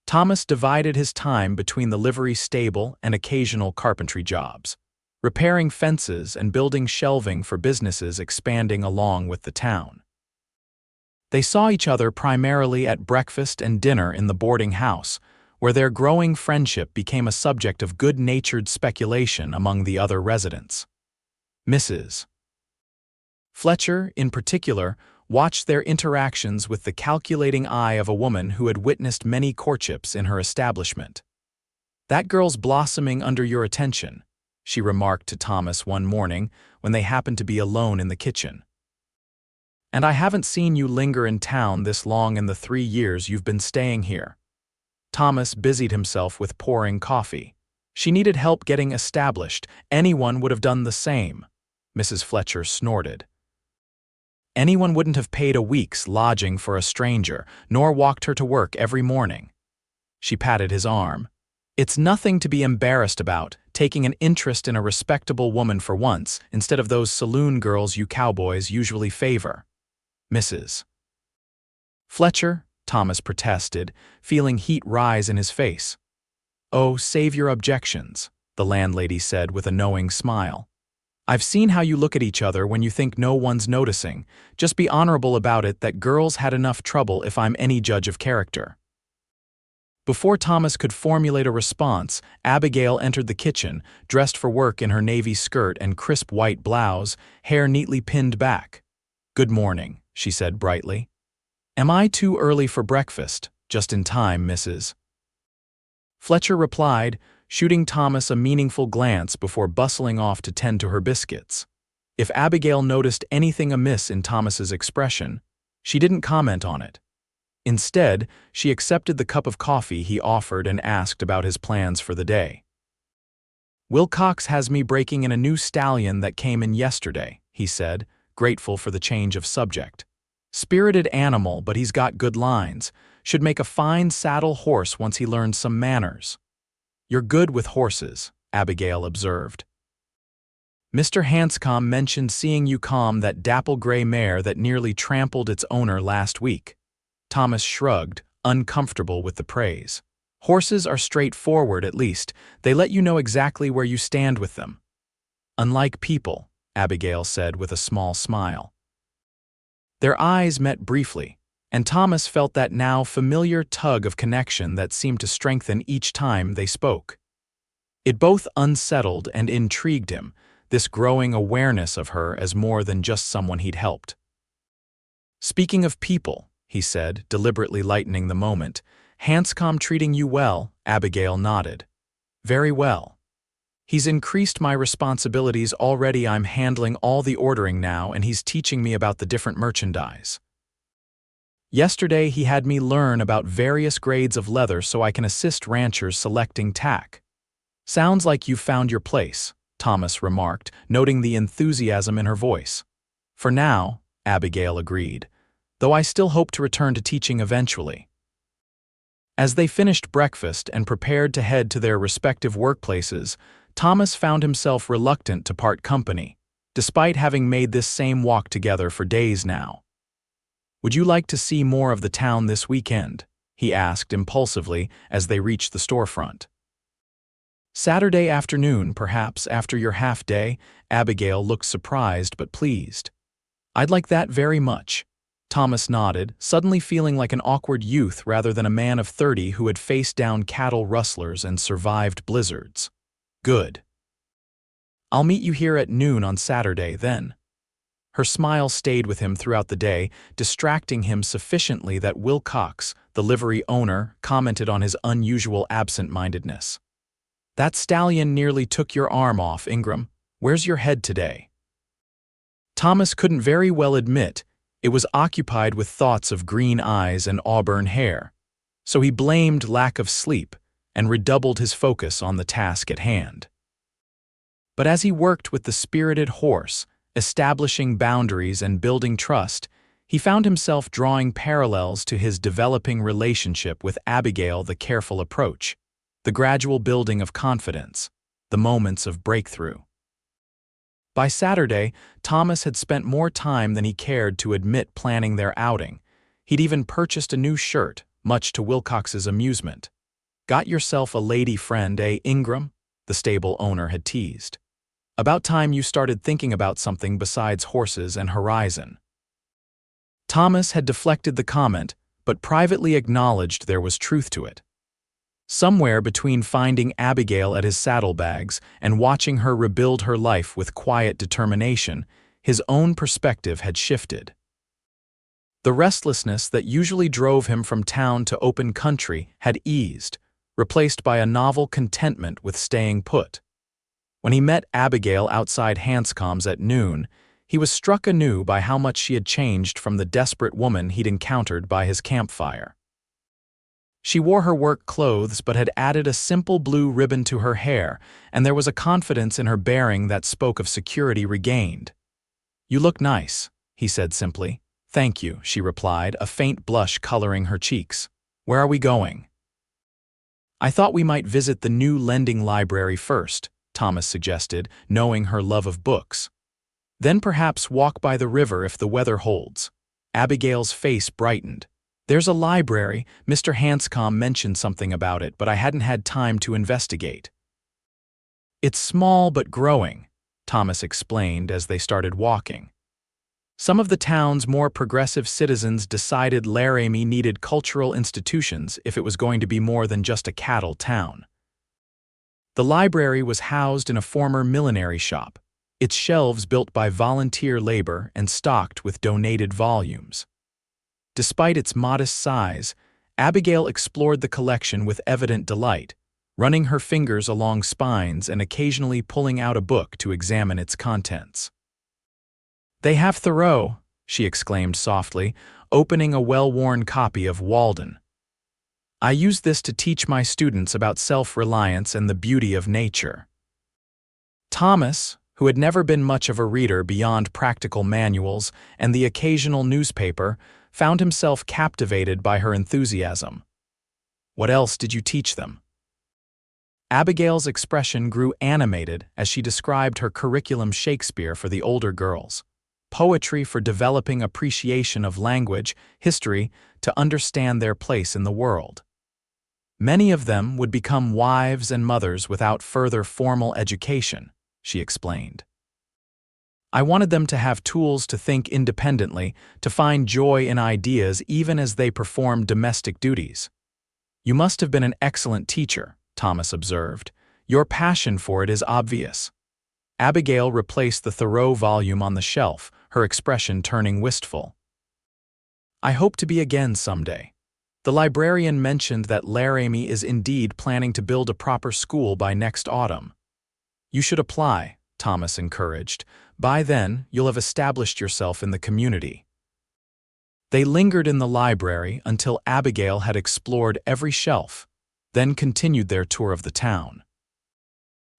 Thomas divided his time between the livery stable and occasional carpentry jobs, repairing fences and building shelving for businesses expanding along with the town. They saw each other primarily at breakfast and dinner in the boarding house, where their growing friendship became a subject of good-natured speculation among the other residents. Mrs. Fletcher, in particular, watched their interactions with the calculating eye of a woman who had witnessed many courtships in her establishment. "That girl's blossoming under your attention," she remarked to Thomas one morning when they happened to be alone in the kitchen. "And I haven't seen you linger in town this long in the 3 years you've been staying here." Thomas busied himself with pouring coffee. "She needed help getting established. Anyone would have done the same." Mrs. Fletcher snorted. "Anyone wouldn't have paid a week's lodging for a stranger, nor walked her to work every morning." She patted his arm. "It's nothing to be embarrassed about, taking an interest in a respectable woman for once, instead of those saloon girls you cowboys usually favor." "Mrs. Fletcher," Thomas protested, feeling heat rise in his face. "Oh, save your objections," the landlady said with a knowing smile. "I've seen how you look at each other when you think no one's noticing. Just be honorable about it that girls had enough trouble if I'm any judge of character." Before Thomas could formulate a response, Abigail entered the kitchen, dressed for work in her navy skirt and crisp white blouse, hair neatly pinned back. "Good morning," she said brightly. "Am I too early for breakfast?" "Just in time, Mrs. Fletcher replied, shooting Thomas a meaningful glance before bustling off to tend to her biscuits. If Abigail noticed anything amiss in Thomas's expression, she didn't comment on it. Instead, she accepted the cup of coffee he offered and asked about his plans for the day. "Wilcox has me breaking in a new stallion that came in yesterday," he said, grateful for the change of subject. "Spirited animal, but he's got good lines. Should make a fine saddle horse once he learns some manners." "You're good with horses," Abigail observed. "Mr. Hanscom mentioned seeing you calm that dapple-gray mare that nearly trampled its owner last week." Thomas shrugged, uncomfortable with the praise. "Horses are straightforward, at least. They let you know exactly where you stand with them." "Unlike people," Abigail said with a small smile. Their eyes met briefly, and Thomas felt that now familiar tug of connection that seemed to strengthen each time they spoke. It both unsettled and intrigued him, this growing awareness of her as more than just someone he'd helped. "Speaking of people," he said, deliberately lightening the moment, "Hanscom treating you well?" Abigail nodded. "Very well. He's increased my responsibilities already. I'm handling all the ordering now, and he's teaching me about the different merchandise. Yesterday he had me learn about various grades of leather so I can assist ranchers selecting tack." "Sounds like you've found your place," Thomas remarked, noting the enthusiasm in her voice. "For now," Abigail agreed, "though I still hope to return to teaching eventually." As they finished breakfast and prepared to head to their respective workplaces, Thomas found himself reluctant to part company, despite having made this same walk together for days now. "Would you like to see more of the town this weekend?" he asked impulsively as they reached the storefront. "Saturday afternoon, perhaps, after your half-day," Abigail looked surprised but pleased. "I'd like that very much." Thomas nodded, suddenly feeling like an awkward youth rather than a man of 30 who had faced down cattle rustlers and survived blizzards. "Good. I'll meet you here at noon on Saturday, then." Her smile stayed with him throughout the day, distracting him sufficiently that Wilcox, the livery owner, commented on his unusual absent-mindedness. "That stallion nearly took your arm off, Ingram. Where's your head today?" Thomas couldn't very well admit it was occupied with thoughts of green eyes and auburn hair, so he blamed lack of sleep and redoubled his focus on the task at hand. But as he worked with the spirited horse, establishing boundaries and building trust, he found himself drawing parallels to his developing relationship with Abigail, the careful approach, the gradual building of confidence, the moments of breakthrough. By Saturday, Thomas had spent more time than he cared to admit planning their outing. He'd even purchased a new shirt, much to Wilcox's amusement. "Got yourself a lady friend, eh, Ingram?" the stable owner had teased. "About time you started thinking about something besides horses and horizon." Thomas had deflected the comment, but privately acknowledged there was truth to it. Somewhere between finding Abigail at his saddlebags and watching her rebuild her life with quiet determination, his own perspective had shifted. The restlessness that usually drove him from town to open country had eased, replaced by a novel contentment with staying put. When he met Abigail outside Hanscom's at noon, he was struck anew by how much she had changed from the desperate woman he'd encountered by his campfire. She wore her work clothes but had added a simple blue ribbon to her hair, and there was a confidence in her bearing that spoke of security regained. "You look nice," he said simply. "Thank you," she replied, a faint blush coloring her cheeks. "Where are we going?" "I thought we might visit the new lending library first," Thomas suggested, knowing her love of books. "Then perhaps walk by the river if the weather holds." Abigail's face brightened. "There's a library. Mr. Hanscom mentioned something about it, but I hadn't had time to investigate." "It's small but growing," Thomas explained as they started walking. Some of the town's more progressive citizens decided Laramie needed cultural institutions if it was going to be more than just a cattle town. The library was housed in a former millinery shop, its shelves built by volunteer labor and stocked with donated volumes. Despite its modest size, Abigail explored the collection with evident delight, running her fingers along spines and occasionally pulling out a book to examine its contents. "They have Thoreau," she exclaimed softly, opening a well-worn copy of Walden. "I use this to teach my students about self-reliance and the beauty of nature." Thomas, who had never been much of a reader beyond practical manuals and the occasional newspaper, found himself captivated by her enthusiasm. "What else did you teach them?" Abigail's expression grew animated as she described her curriculum: Shakespeare for the older girls, poetry for developing appreciation of language, history to understand their place in the world. Many of them would become wives and mothers without further formal education, she explained. "I wanted them to have tools to think independently, to find joy in ideas even as they perform domestic duties." "You must have been an excellent teacher," Thomas observed. "Your passion for it is obvious." Abigail replaced the Thoreau volume on the shelf, her expression turning wistful. "I hope to be again someday. The librarian mentioned that Laramie is indeed planning to build a proper school by next autumn." "You should apply," Thomas encouraged. "By then, you'll have established yourself in the community." They lingered in the library until Abigail had explored every shelf, then continued their tour of the town.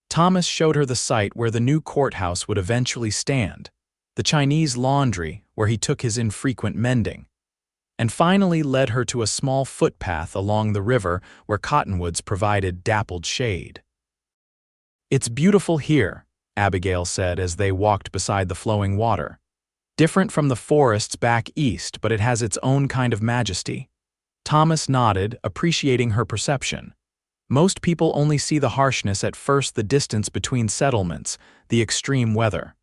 Thomas showed her the site where the new courthouse would eventually stand, the Chinese laundry where he took his infrequent mending, and finally led her to a small footpath along the river where cottonwoods provided dappled shade. "It's beautiful here," Abigail said as they walked beside the flowing water. "Different from the forests back east, but it has its own kind of majesty." Thomas nodded, appreciating her perception. Most people only see the harshness at first, the distance between settlements, the extreme weather.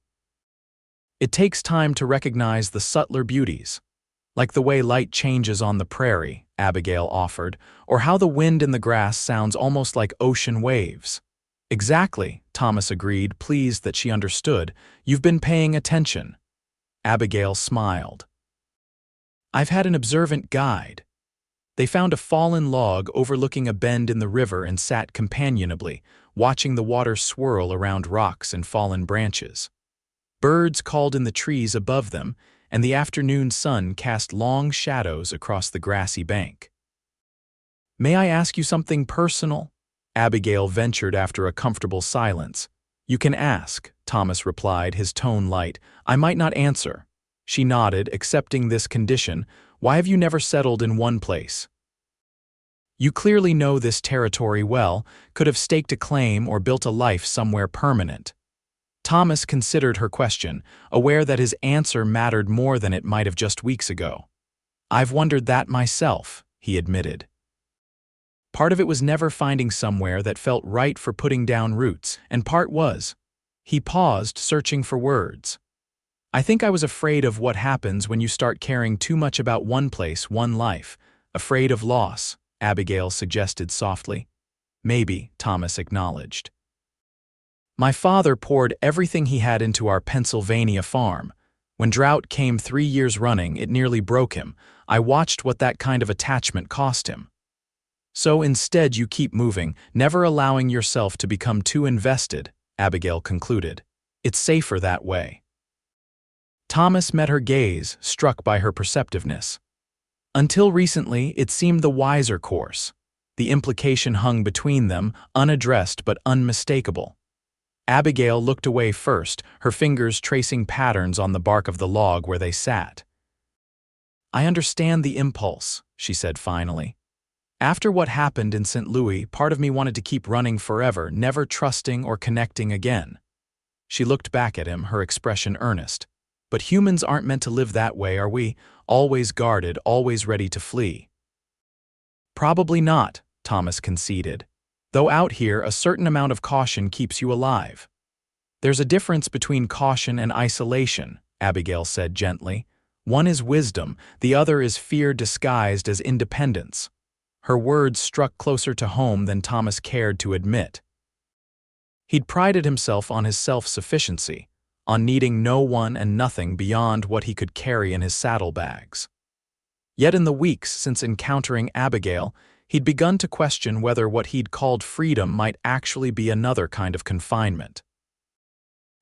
It takes time to recognize the subtler beauties. Like the way light changes on the prairie, Abigail offered, or how the wind in the grass sounds almost like ocean waves. "Exactly," Thomas agreed, pleased that she understood. "You've been paying attention." Abigail smiled. "I've had an observant guide." They found a fallen log overlooking a bend in the river and sat companionably, watching the water swirl around rocks and fallen branches. Birds called in the trees above them, and the afternoon sun cast long shadows across the grassy bank. "May I ask you something personal?" Abigail ventured after a comfortable silence. "You can ask," Thomas replied, his tone light. "I might not answer." She nodded, accepting this condition. "Why have you never settled in one place?" "You clearly know this territory well, could have staked a claim or built a life somewhere permanent." Thomas considered her question, aware that his answer mattered more than it might have just weeks ago. "I've wondered that myself," he admitted. Part of it was never finding somewhere that felt right for putting down roots, and part was. He paused, searching for words. "I think I was afraid of what happens when you start caring too much about one place, one life. Afraid of loss," Abigail suggested softly. "Maybe," Thomas acknowledged. "My father poured everything he had into our Pennsylvania farm. When drought came 3 years running, it nearly broke him. I watched what that kind of attachment cost him. So instead you keep moving, never allowing yourself to become too invested," Abigail concluded. "It's safer that way." Thomas met her gaze, struck by her perceptiveness. Until recently, it seemed the wiser course. The implication hung between them, unaddressed but unmistakable. Abigail looked away first, her fingers tracing patterns on the bark of the log where they sat. "I understand the impulse," she said finally. "After what happened in St. Louis, part of me wanted to keep running forever, never trusting or connecting again." She looked back at him, her expression earnest. "But humans aren't meant to live that way, are we? Always guarded, always ready to flee." "Probably not," Thomas conceded. "Though out here, a certain amount of caution keeps you alive." "There's a difference between caution and isolation," Abigail said gently. "One is wisdom, the other is fear disguised as independence." Her words struck closer to home than Thomas cared to admit. He'd prided himself on his self-sufficiency, on needing no one and nothing beyond what he could carry in his saddlebags. Yet in the weeks since encountering Abigail, he'd begun to question whether what he'd called freedom might actually be another kind of confinement.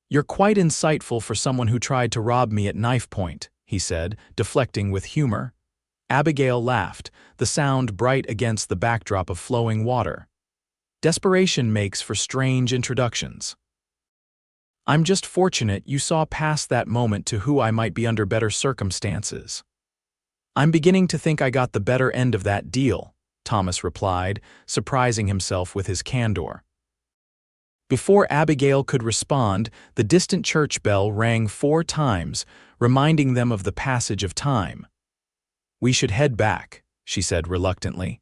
"You're quite insightful for someone who tried to rob me at knife point," he said, deflecting with humor. Abigail laughed, the sound bright against the backdrop of flowing water. "Desperation makes for strange introductions." "I'm just fortunate you saw past that moment to who I might be under better circumstances." "I'm beginning to think I got the better end of that deal," Thomas replied, surprising himself with his candor. Before Abigail could respond, the distant church bell rang 4 times, reminding them of the passage of time. "We should head back," she said reluctantly.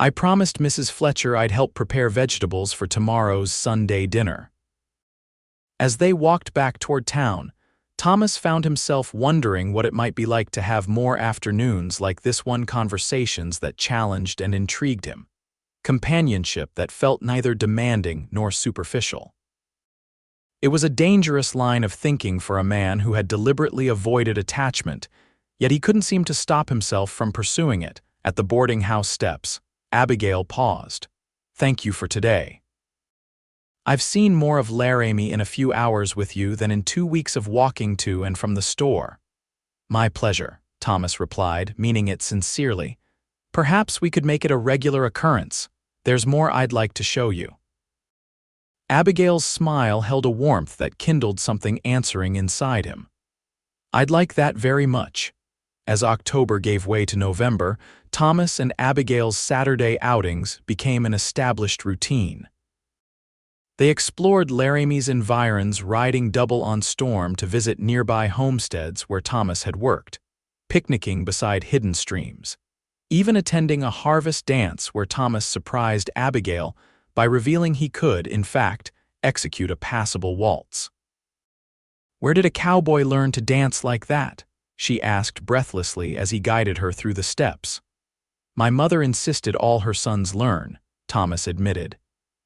"I promised Mrs. Fletcher I'd help prepare vegetables for tomorrow's Sunday dinner." As they walked back toward town, Thomas found himself wondering what it might be like to have more afternoons like this one, conversations that challenged and intrigued him, companionship that felt neither demanding nor superficial. It was a dangerous line of thinking for a man who had deliberately avoided attachment, yet he couldn't seem to stop himself from pursuing it. At the boarding house steps, Abigail paused. "Thank you for today. I've seen more of Laramie in a few hours with you than in 2 weeks of walking to and from the store." "My pleasure," Thomas replied, meaning it sincerely. "Perhaps we could make it a regular occurrence. There's more I'd like to show you." Abigail's smile held a warmth that kindled something answering inside him. "I'd like that very much." As October gave way to November, Thomas and Abigail's Saturday outings became an established routine. They explored Laramie's environs, riding double on Storm to visit nearby homesteads where Thomas had worked, picnicking beside hidden streams, even attending a harvest dance where Thomas surprised Abigail by revealing he could, in fact, execute a passable waltz. "Where did a cowboy learn to dance like that?" she asked breathlessly as he guided her through the steps. "My mother insisted all her sons learn," Thomas admitted.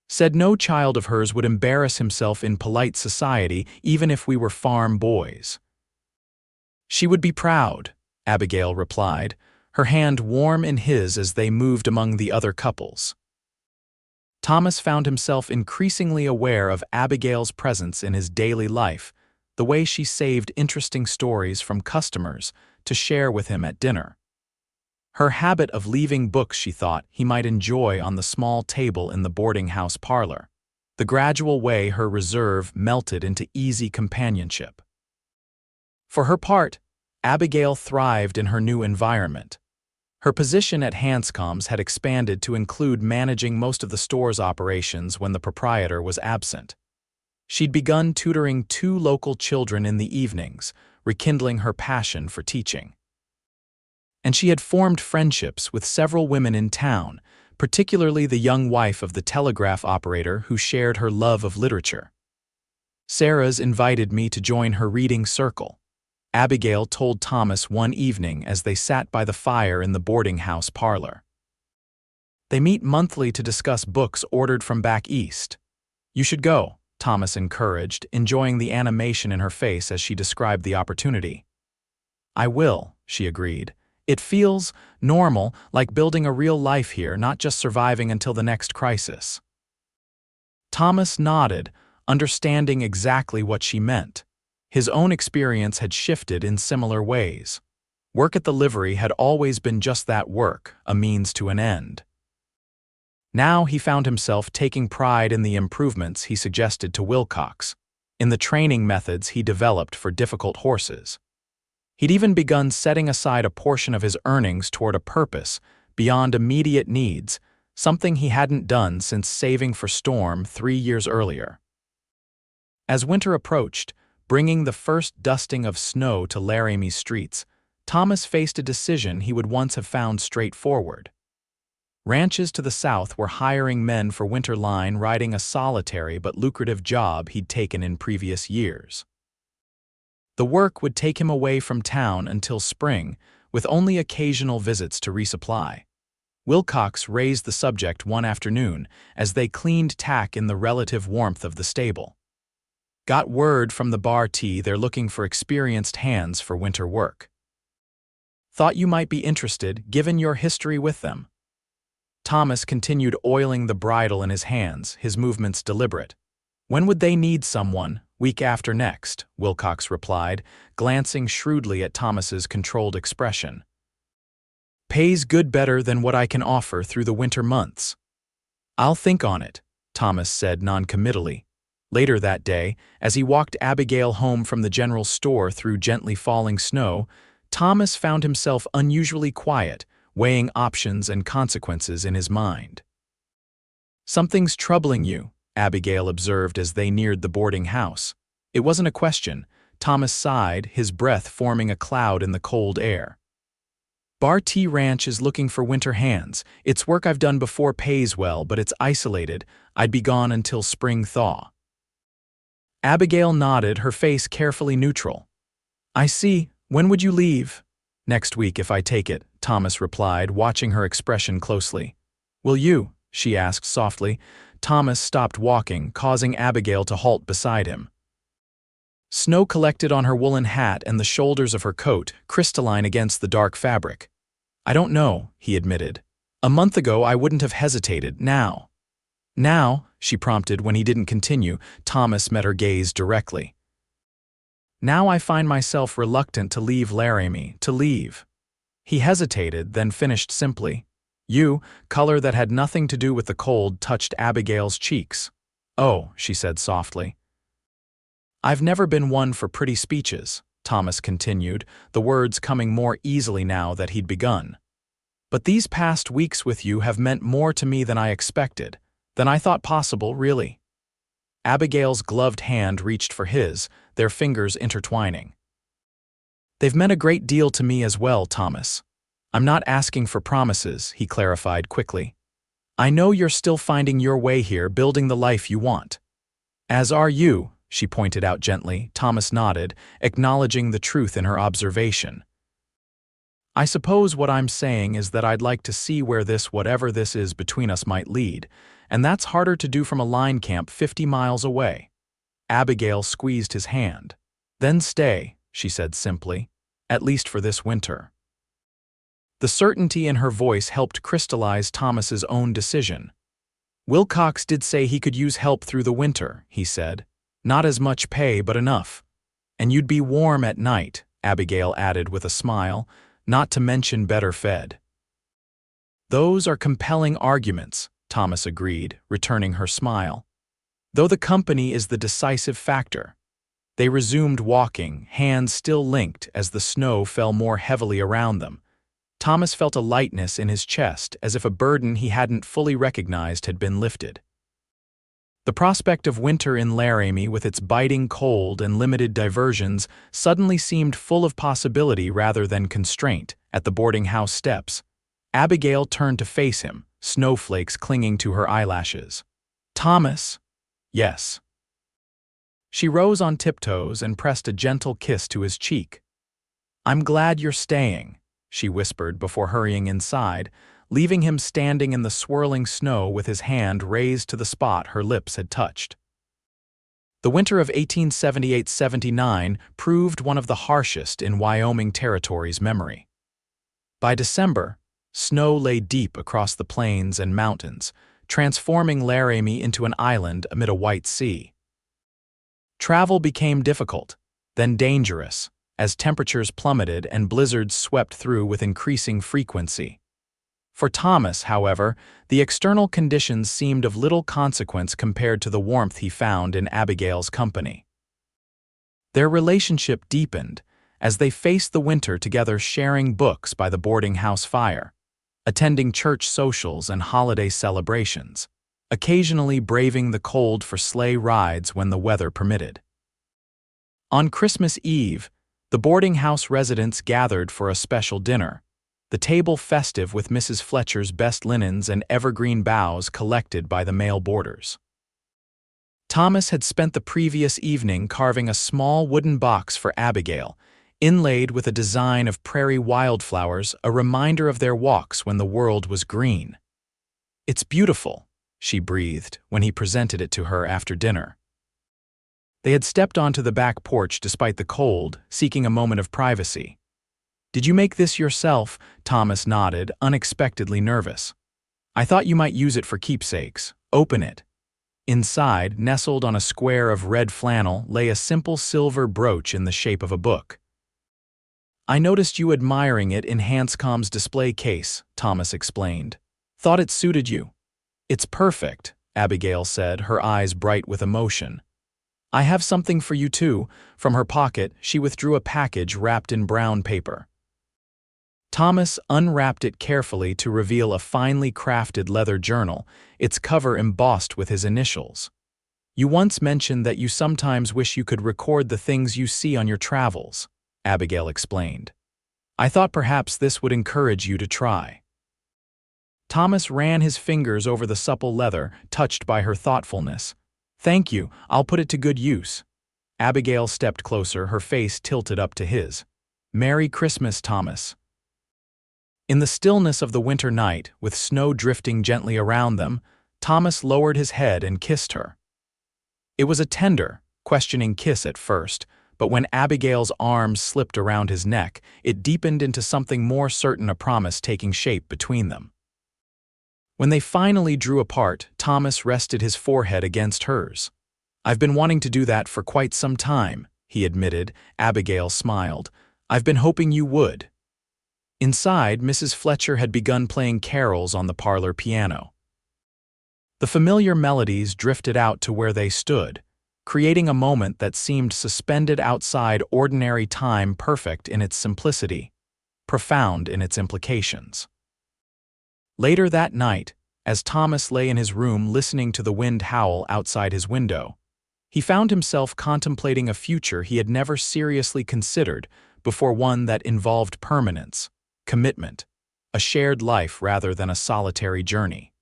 "Said no child of hers would embarrass himself in polite society even if we were farm boys." "She would be proud," Abigail replied, her hand warm in his as they moved among the other couples. Thomas found himself increasingly aware of Abigail's presence in his daily life, the way she saved interesting stories from customers to share with him at dinner. Her habit of leaving books she thought he might enjoy on the small table in the boarding house parlor, the gradual way her reserve melted into easy companionship. For her part, Abigail thrived in her new environment. Her position at Hanscom's had expanded to include managing most of the store's operations when the proprietor was absent. She'd begun tutoring 2 local children in the evenings, rekindling her passion for teaching. And she had formed friendships with several women in town, particularly the young wife of the telegraph operator who shared her love of literature. "Sarah's invited me to join her reading circle," Abigail told Thomas one evening as they sat by the fire in the boarding house parlor. "They meet monthly to discuss books ordered from back east. You should go," Thomas encouraged, enjoying the animation in her face as she described the opportunity. "I will," she agreed. "It feels normal, like building a real life here, not just surviving until the next crisis." Thomas nodded, understanding exactly what she meant. His own experience had shifted in similar ways. Work at the livery had always been just that work, a means to an end. Now he found himself taking pride in the improvements he suggested to Wilcox, in the training methods he developed for difficult horses. He'd even begun setting aside a portion of his earnings toward a purpose beyond immediate needs, something he hadn't done since saving for Storm 3 years earlier. As winter approached, bringing the first dusting of snow to Laramie's streets, Thomas faced a decision he would once have found straightforward. Ranches to the south were hiring men for winter line, riding a solitary but lucrative job he'd taken in previous years. The work would take him away from town until spring, with only occasional visits to resupply. Wilcox raised the subject one afternoon as they cleaned tack in the relative warmth of the stable. "Got word from the bar T they're looking for experienced hands for winter work. Thought you might be interested, given your history with them." Thomas continued oiling the bridle in his hands, his movements deliberate. "When would they need someone?" "Week after next," Wilcox replied, glancing shrewdly at Thomas's controlled expression. "Pays good, better than what I can offer through the winter months." "I'll think on it," Thomas said noncommittally. Later that day, as he walked Abigail home from the general store through gently falling snow, Thomas found himself unusually quiet, weighing options and consequences in his mind. "Something's troubling you," Abigail observed as they neared the boarding house. It wasn't a question. Thomas sighed, his breath forming a cloud in the cold air. "Bar T Ranch is looking for winter hands. It's work I've done before, pays well, but it's isolated. I'd be gone until spring thaw." Abigail nodded, her face carefully neutral. "I see. When would you leave?" "Next week, if I take it," Thomas replied, watching her expression closely. "Will you?" she asked softly. Thomas stopped walking, causing Abigail to halt beside him. Snow collected on her woolen hat and the shoulders of her coat, crystalline against the dark fabric. "I don't know," he admitted. "A month ago I wouldn't have hesitated. Now." "Now," she prompted when he didn't continue. Thomas met her gaze directly. "Now I find myself reluctant to leave Laramie, to leave." He hesitated, then finished simply. "You," color that had nothing to do with the cold touched Abigail's cheeks. "Oh," she said softly. "I've never been one for pretty speeches," Thomas continued, the words coming more easily now that he'd begun. "But these past weeks with you have meant more to me than I expected, than I thought possible, really." Abigail's gloved hand reached for his, their fingers intertwining. "They've meant a great deal to me as well, Thomas. I'm not asking for promises," he clarified quickly. "I know you're still finding your way here, building the life you want." "As are you," she pointed out gently. Thomas nodded, acknowledging the truth in her observation. "I suppose what I'm saying is that I'd like to see where this whatever this is between us might lead, and that's harder to do from a line camp 50 miles away." Abigail squeezed his hand. "Then stay," she said simply, "at least for this winter." The certainty in her voice helped crystallize Thomas's own decision. "Wilcox did say he could use help through the winter," he said. "Not as much pay, but enough. And you'd be warm at night," Abigail added with a smile, "not to mention better fed." "Those are compelling arguments," Thomas agreed, returning her smile. "Though the company is the decisive factor." They resumed walking, hands still linked as the snow fell more heavily around them. Thomas felt a lightness in his chest, as if a burden he hadn't fully recognized had been lifted. The prospect of winter in Laramie, with its biting cold and limited diversions, suddenly seemed full of possibility rather than constraint. At the boarding house steps, Abigail turned to face him, snowflakes clinging to her eyelashes. "Thomas?" "Yes." She rose on tiptoes and pressed a gentle kiss to his cheek. "I'm glad you're staying," she whispered before hurrying inside, leaving him standing in the swirling snow with his hand raised to the spot her lips had touched. The winter of 1878-79 proved one of the harshest in Wyoming Territory's memory. By December, snow lay deep across the plains and mountains, transforming Laramie into an island amid a white sea. Travel became difficult, then dangerous, as temperatures plummeted and blizzards swept through with increasing frequency. For Thomas, however, the external conditions seemed of little consequence compared to the warmth he found in Abigail's company. Their relationship deepened as they faced the winter together, sharing books by the boarding house fire, attending church socials and holiday celebrations, occasionally braving the cold for sleigh rides when the weather permitted. On Christmas Eve, the boarding house residents gathered for a special dinner, the table festive with Mrs. Fletcher's best linens and evergreen boughs collected by the male boarders. Thomas had spent the previous evening carving a small wooden box for Abigail, inlaid with a design of prairie wildflowers, a reminder of their walks when the world was green. "It's beautiful," she breathed when he presented it to her after dinner. They had stepped onto the back porch despite the cold, seeking a moment of privacy. "Did you make this yourself?" Thomas nodded, unexpectedly nervous. "I thought you might use it for keepsakes. Open it." Inside, nestled on a square of red flannel, lay a simple silver brooch in the shape of a book. "I noticed you admiring it in Hanscom's display case," Thomas explained. "Thought it suited you." "It's perfect," Abigail said, her eyes bright with emotion. "I have something for you too." From her pocket, she withdrew a package wrapped in brown paper. Thomas unwrapped it carefully to reveal a finely crafted leather journal, its cover embossed with his initials. "You once mentioned that you sometimes wish you could record the things you see on your travels," Abigail explained. "I thought perhaps this would encourage you to try." Thomas ran his fingers over the supple leather, touched by her thoughtfulness. "Thank you, I'll put it to good use." Abigail stepped closer, her face tilted up to his. "Merry Christmas, Thomas." In the stillness of the winter night, with snow drifting gently around them, Thomas lowered his head and kissed her. It was a tender, questioning kiss at first, but when Abigail's arms slipped around his neck, it deepened into something more certain, a promise taking shape between them. When they finally drew apart, Thomas rested his forehead against hers. "I've been wanting to do that for quite some time," he admitted. Abigail smiled. "I've been hoping you would." Inside, Mrs. Fletcher had begun playing carols on the parlor piano. The familiar melodies drifted out to where they stood, creating a moment that seemed suspended outside ordinary time, perfect in its simplicity, profound in its implications. Later that night, as Thomas lay in his room listening to the wind howl outside his window, He found himself contemplating a future he had never seriously considered before, one that involved permanence, commitment, a shared life rather than a solitary journey.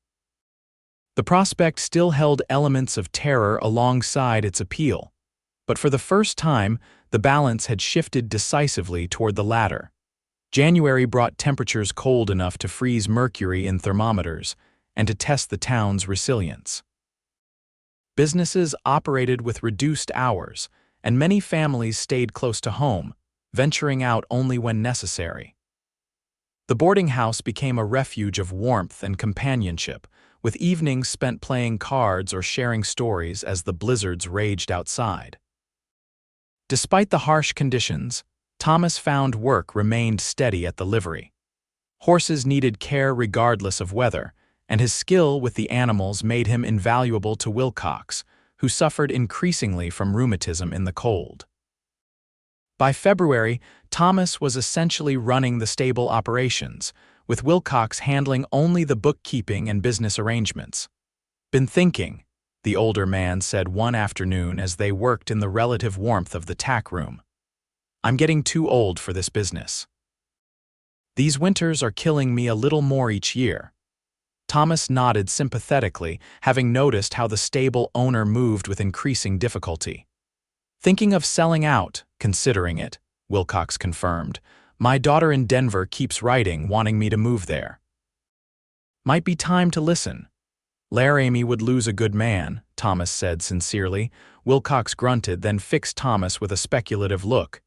The prospect still held elements of terror alongside its appeal, but for the first time, the balance had shifted decisively toward the latter. January brought temperatures cold enough to freeze mercury in thermometers and to test the town's resilience. Businesses operated with reduced hours, and many families stayed close to home, venturing out only when necessary. The boarding house became a refuge of warmth and companionship, with evenings spent playing cards or sharing stories as the blizzards raged outside. Despite the harsh conditions, Thomas found work remained steady at the livery. Horses needed care regardless of weather, and his skill with the animals made him invaluable to Wilcox, who suffered increasingly from rheumatism in the cold. By February, Thomas was essentially running the stable operations, with Wilcox handling only the bookkeeping and business arrangements. "Been thinking," the older man said one afternoon as they worked in the relative warmth of the tack room. "I'm getting too old for this business. These winters are killing me a little more each year." Thomas nodded sympathetically, having noticed how the stable owner moved with increasing difficulty. "Thinking of selling out, considering it," Wilcox confirmed. "My daughter in Denver keeps writing, wanting me to move there." "Might be time to listen. Laramie would lose a good man," Thomas said sincerely. Wilcox grunted, then fixed Thomas with a speculative look.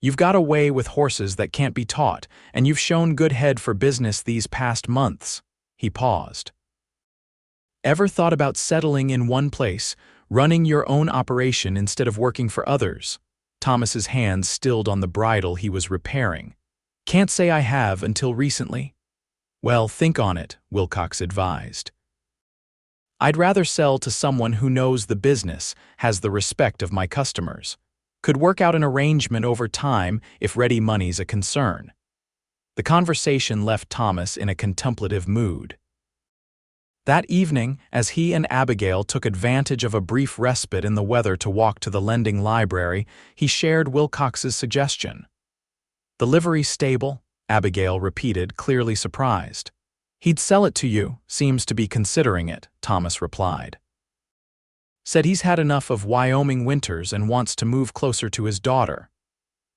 "You've got a way with horses that can't be taught, and you've shown good head for business these past months." He paused. "Ever thought about settling in one place, running your own operation instead of working for others?" Thomas's hands stilled on the bridle he was repairing. "Can't say I have until recently." "Well, think on it," Wilcox advised. "I'd rather sell to someone who knows the business, has the respect of my customers. Could work out an arrangement over time if ready money's a concern." The conversation left Thomas in a contemplative mood. That evening, as he and Abigail took advantage of a brief respite in the weather to walk to the lending library, he shared Wilcox's suggestion. "The livery stable?" Abigail repeated, clearly surprised. "He'd sell it to you, seems to be considering it," Thomas replied. "Said he's had enough of Wyoming winters and wants to move closer to his daughter."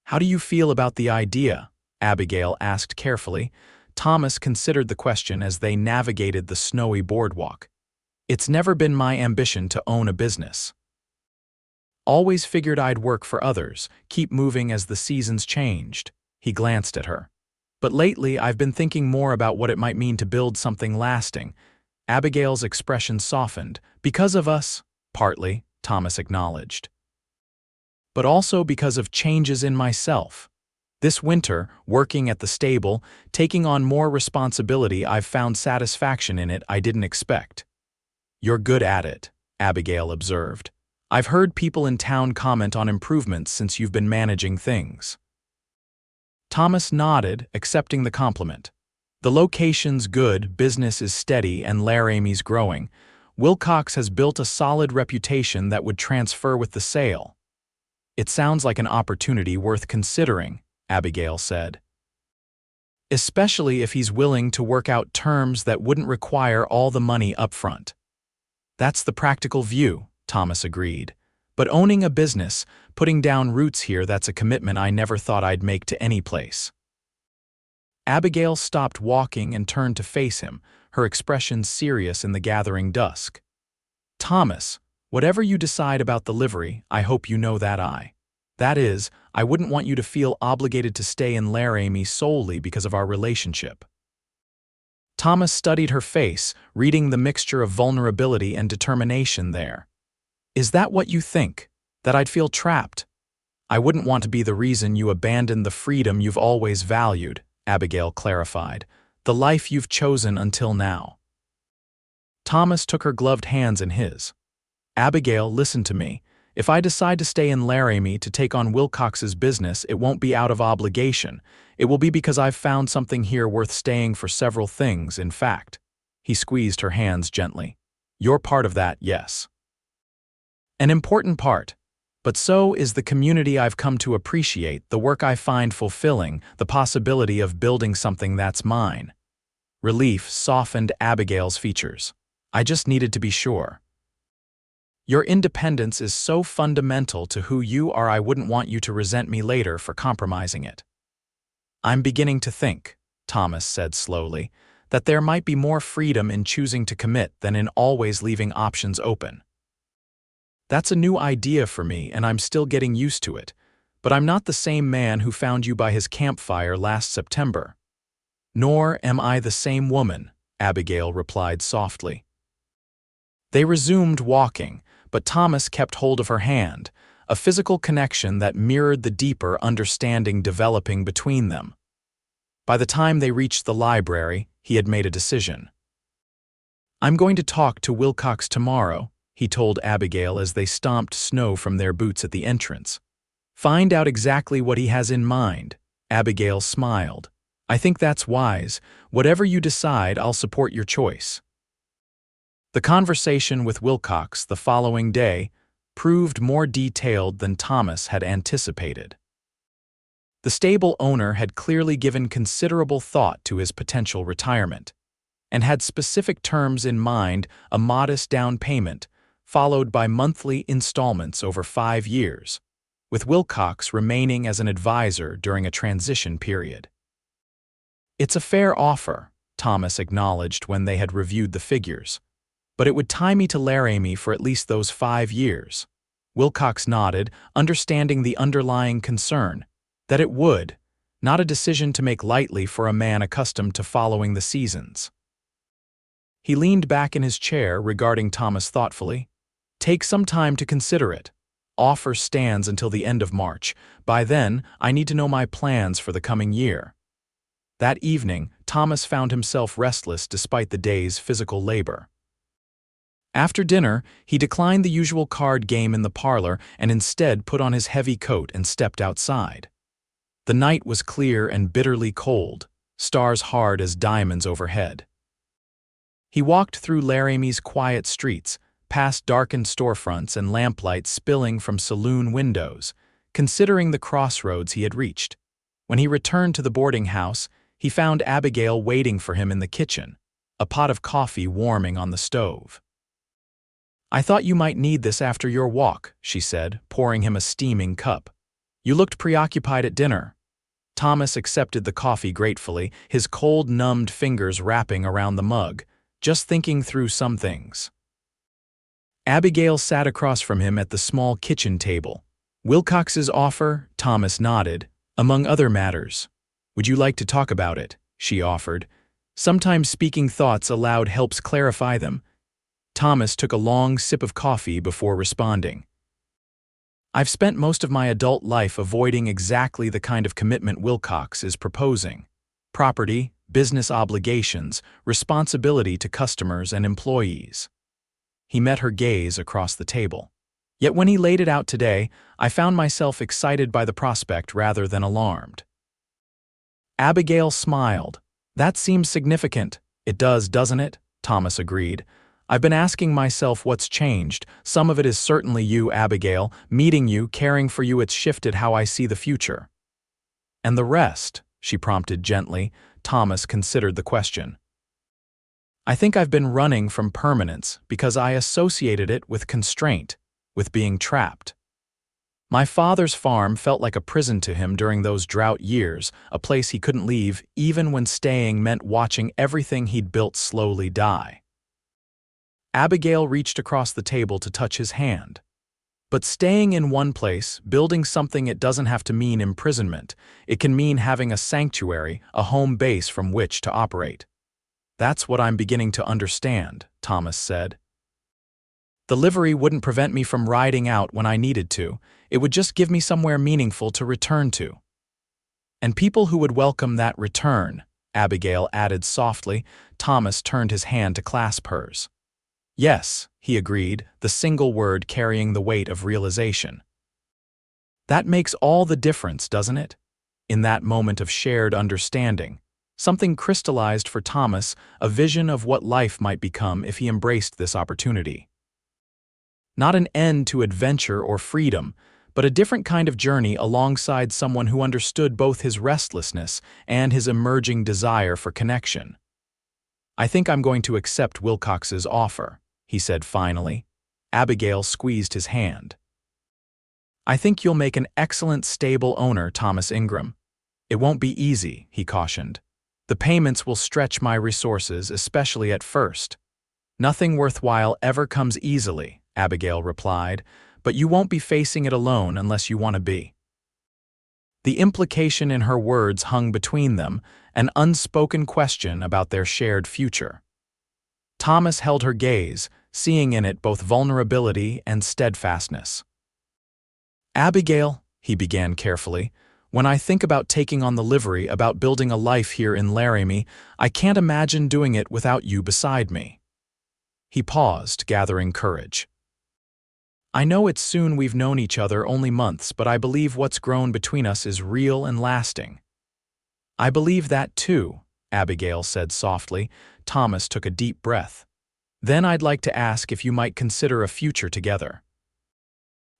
"How do you feel about the idea?" Abigail asked carefully. Thomas considered the question as they navigated the snowy boardwalk. "It's never been my ambition to own a business. Always figured I'd work for others, keep moving as the seasons changed." He glanced at her. "But lately I've been thinking more about what it might mean to build something lasting." Abigail's expression softened. "Because of us?" "Partly," Thomas acknowledged. "But also because of changes in myself. This winter, working at the stable, taking on more responsibility, I've found satisfaction in it I didn't expect." "You're good at it," Abigail observed. "I've heard people in town comment on improvements since you've been managing things." Thomas nodded, accepting the compliment. "The location's good, business is steady, and Laramie's growing. Wilcox has built a solid reputation that would transfer with the sale." "It sounds like an opportunity worth considering," Abigail said. "Especially if he's willing to work out terms that wouldn't require all the money up front." "That's the practical view," Thomas agreed. "But owning a business, putting down roots here, that's a commitment I never thought I'd make to any place." Abigail stopped walking and turned to face him, her expression serious in the gathering dusk. "Thomas, whatever you decide about the livery, I hope you know that is, I wouldn't want you to feel obligated to stay in Laramie solely because of our relationship." Thomas studied her face, reading the mixture of vulnerability and determination there. "Is that what you think? That I'd feel trapped?" "I wouldn't want to be the reason you abandon the freedom you've always valued," Abigail clarified. "The life you've chosen until now." Thomas took her gloved hands in his. "Abigail, listen to me. If I decide to stay in Laramie to take on Wilcox's business, it won't be out of obligation. It will be because I've found something here worth staying for several things, in fact." He squeezed her hands gently. "You're part of that, yes." An important part. But so is the community I've come to appreciate, the work I find fulfilling, the possibility of building something that's mine. Relief softened Abigail's features. I just needed to be sure. Your independence is so fundamental to who you are, I wouldn't want you to resent me later for compromising it. I'm beginning to think, Thomas said slowly, that there might be more freedom in choosing to commit than in always leaving options open. That's a new idea for me, and I'm still getting used to it, but I'm not the same man who found you by his campfire last September. Nor am I the same woman, Abigail replied softly. They resumed walking, but Thomas kept hold of her hand, a physical connection that mirrored the deeper understanding developing between them. By the time they reached the library, he had made a decision. I'm going to talk to Wilcox tomorrow, he told Abigail as they stomped snow from their boots at the entrance. Find out exactly what he has in mind. Abigail smiled. I think that's wise. Whatever you decide, I'll support your choice. The conversation with Wilcox the following day proved more detailed than Thomas had anticipated. The stable owner had clearly given considerable thought to his potential retirement, and had specific terms in mind: a modest down payment, followed by monthly installments over 5 years, with Wilcox remaining as an advisor during a transition period. It's a fair offer, Thomas acknowledged when they had reviewed the figures, but it would tie me to Laramie for at least those 5 years. Wilcox nodded, understanding the underlying concern, that it would, not a decision to make lightly for a man accustomed to following the seasons. He leaned back in his chair, regarding Thomas thoughtfully. Take some time to consider it. Offer stands until the end of March. By then, I need to know my plans for the coming year. That evening, Thomas found himself restless despite the day's physical labor. After dinner, he declined the usual card game in the parlor and instead put on his heavy coat and stepped outside. The night was clear and bitterly cold, stars hard as diamonds overhead. He walked through Laramie's quiet streets, past darkened storefronts and lamplight spilling from saloon windows, considering the crossroads he had reached. When he returned to the boarding house, he found Abigail waiting for him in the kitchen, a pot of coffee warming on the stove. I thought you might need this after your walk, she said, pouring him a steaming cup. You looked preoccupied at dinner. Thomas accepted the coffee gratefully, his cold, numbed fingers wrapping around the mug, just thinking through some things. Abigail sat across from him at the small kitchen table. Wilcox's offer, Thomas nodded, among other matters. Would you like to talk about it? She offered. Sometimes speaking thoughts aloud helps clarify them. Thomas took a long sip of coffee before responding. I've spent most of my adult life avoiding exactly the kind of commitment Wilcox is proposing. Property, business obligations, responsibility to customers and employees. He met her gaze across the table. Yet when he laid it out today, I found myself excited by the prospect rather than alarmed. Abigail smiled. That seems significant. It does, doesn't it? Thomas agreed. I've been asking myself what's changed. Some of it is certainly you, Abigail. Meeting you, caring for you, it's shifted how I see the future. And the rest, she prompted gently. Thomas considered the question. I think I've been running from permanence because I associated it with constraint, with being trapped. My father's farm felt like a prison to him during those drought years, a place he couldn't leave even when staying meant watching everything he'd built slowly die. Abigail reached across the table to touch his hand. But staying in one place, building something, it doesn't have to mean imprisonment. It can mean having a sanctuary, a home base from which to operate. That's what I'm beginning to understand, Thomas said. The livery wouldn't prevent me from riding out when I needed to. It would just give me somewhere meaningful to return to. And people who would welcome that return, Abigail added softly. Thomas turned his hand to clasp hers. Yes, he agreed, the single word carrying the weight of realization. That makes all the difference, doesn't it? In that moment of shared understanding, something crystallized for Thomas, a vision of what life might become if he embraced this opportunity. Not an end to adventure or freedom, but a different kind of journey alongside someone who understood both his restlessness and his emerging desire for connection. "I think I'm going to accept Wilcox's offer," he said finally. Abigail squeezed his hand. "I think you'll make an excellent stable owner, Thomas Ingram. It won't be easy," he cautioned. "The payments will stretch my resources, especially at first." "Nothing worthwhile ever comes easily," Abigail replied, "but you won't be facing it alone unless you want to be." The implication in her words hung between them, an unspoken question about their shared future. Thomas held her gaze, seeing in it both vulnerability and steadfastness. "Abigail," he began carefully, "when I think about taking on the livery, about building a life here in Laramie, I can't imagine doing it without you beside me." He paused, gathering courage. "I know it's soon, we've known each other only months, but I believe what's grown between us is real and lasting." "I believe that too," Abigail said softly. Thomas took a deep breath. "Then I'd like to ask if you might consider a future together."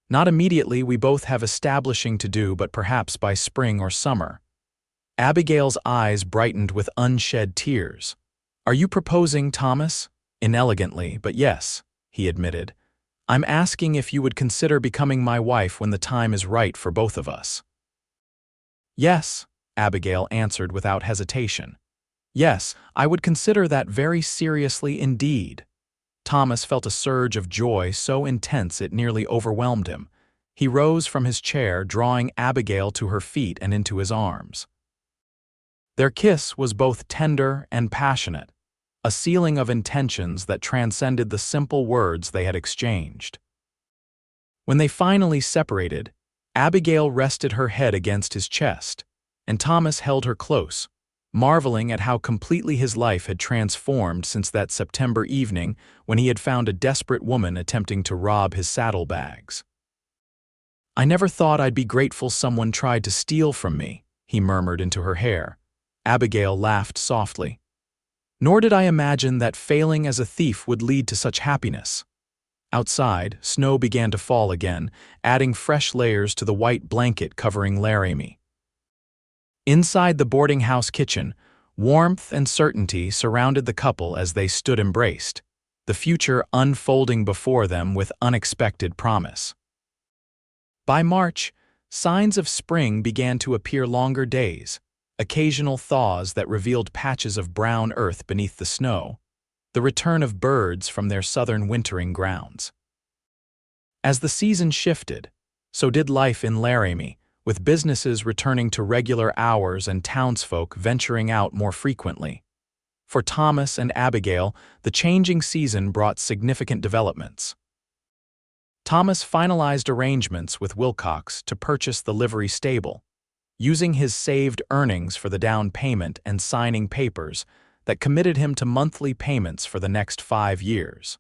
"Not immediately, we both have establishing to do, but perhaps by spring or summer." Abigail's eyes brightened with unshed tears. "Are you proposing, Thomas?" "Inelegantly, but yes," he admitted. "I'm asking if you would consider becoming my wife when the time is right for both of us." "Yes," Abigail answered without hesitation. "Yes, I would consider that very seriously indeed." Thomas felt a surge of joy so intense it nearly overwhelmed him. He rose from his chair, drawing Abigail to her feet and into his arms. Their kiss was both tender and passionate, a sealing of intentions that transcended the simple words they had exchanged. When they finally separated, Abigail rested her head against his chest, and Thomas held her close, marveling at how completely his life had transformed since that September evening when he had found a desperate woman attempting to rob his saddlebags. "I never thought I'd be grateful someone tried to steal from me," he murmured into her hair. Abigail laughed softly. "Nor did I imagine that failing as a thief would lead to such happiness." Outside, snow began to fall again, adding fresh layers to the white blanket covering Laramie. Inside the boarding house kitchen, warmth and certainty surrounded the couple as they stood embraced, the future unfolding before them with unexpected promise. By March, signs of spring began to appear: longer days, occasional thaws that revealed patches of brown earth beneath the snow, the return of birds from their southern wintering grounds. As the season shifted, so did life in Laramie, with businesses returning to regular hours and townsfolk venturing out more frequently. For Thomas and Abigail, the changing season brought significant developments. Thomas finalized arrangements with Wilcox to purchase the livery stable, using his saved earnings for the down payment and signing papers that committed him to monthly payments for the next 5 years.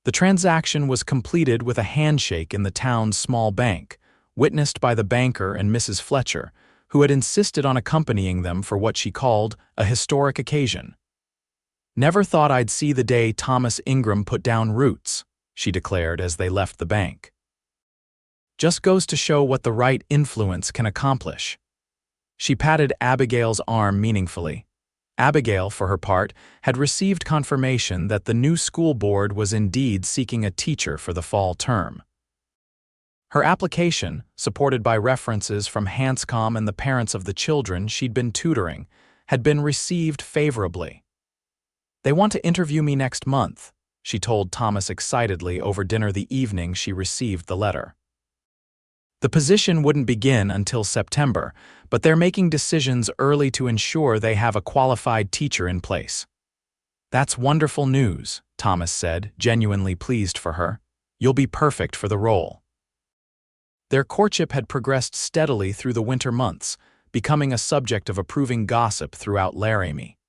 The transaction was completed with a handshake in the town's small bank, witnessed by the banker and Mrs. Fletcher, who had insisted on accompanying them for what she called a historic occasion. "Never thought I'd see the day Thomas Ingram put down roots," she declared as they left the bank. "Just goes to show what the right influence can accomplish." She patted Abigail's arm meaningfully. Abigail, for her part, had received confirmation that the new school board was indeed seeking a teacher for the fall term. Her application, supported by references from Hanscom and the parents of the children she'd been tutoring, had been received favorably. "They want to interview me next month," she told Thomas excitedly over dinner the evening she received the letter. The position wouldn't begin until September, but they're making decisions early to ensure they have a qualified teacher in place. "That's wonderful news," Thomas said, genuinely pleased for her. "You'll be perfect for the role." Their courtship had progressed steadily through the winter months, becoming a subject of approving gossip throughout Laramie.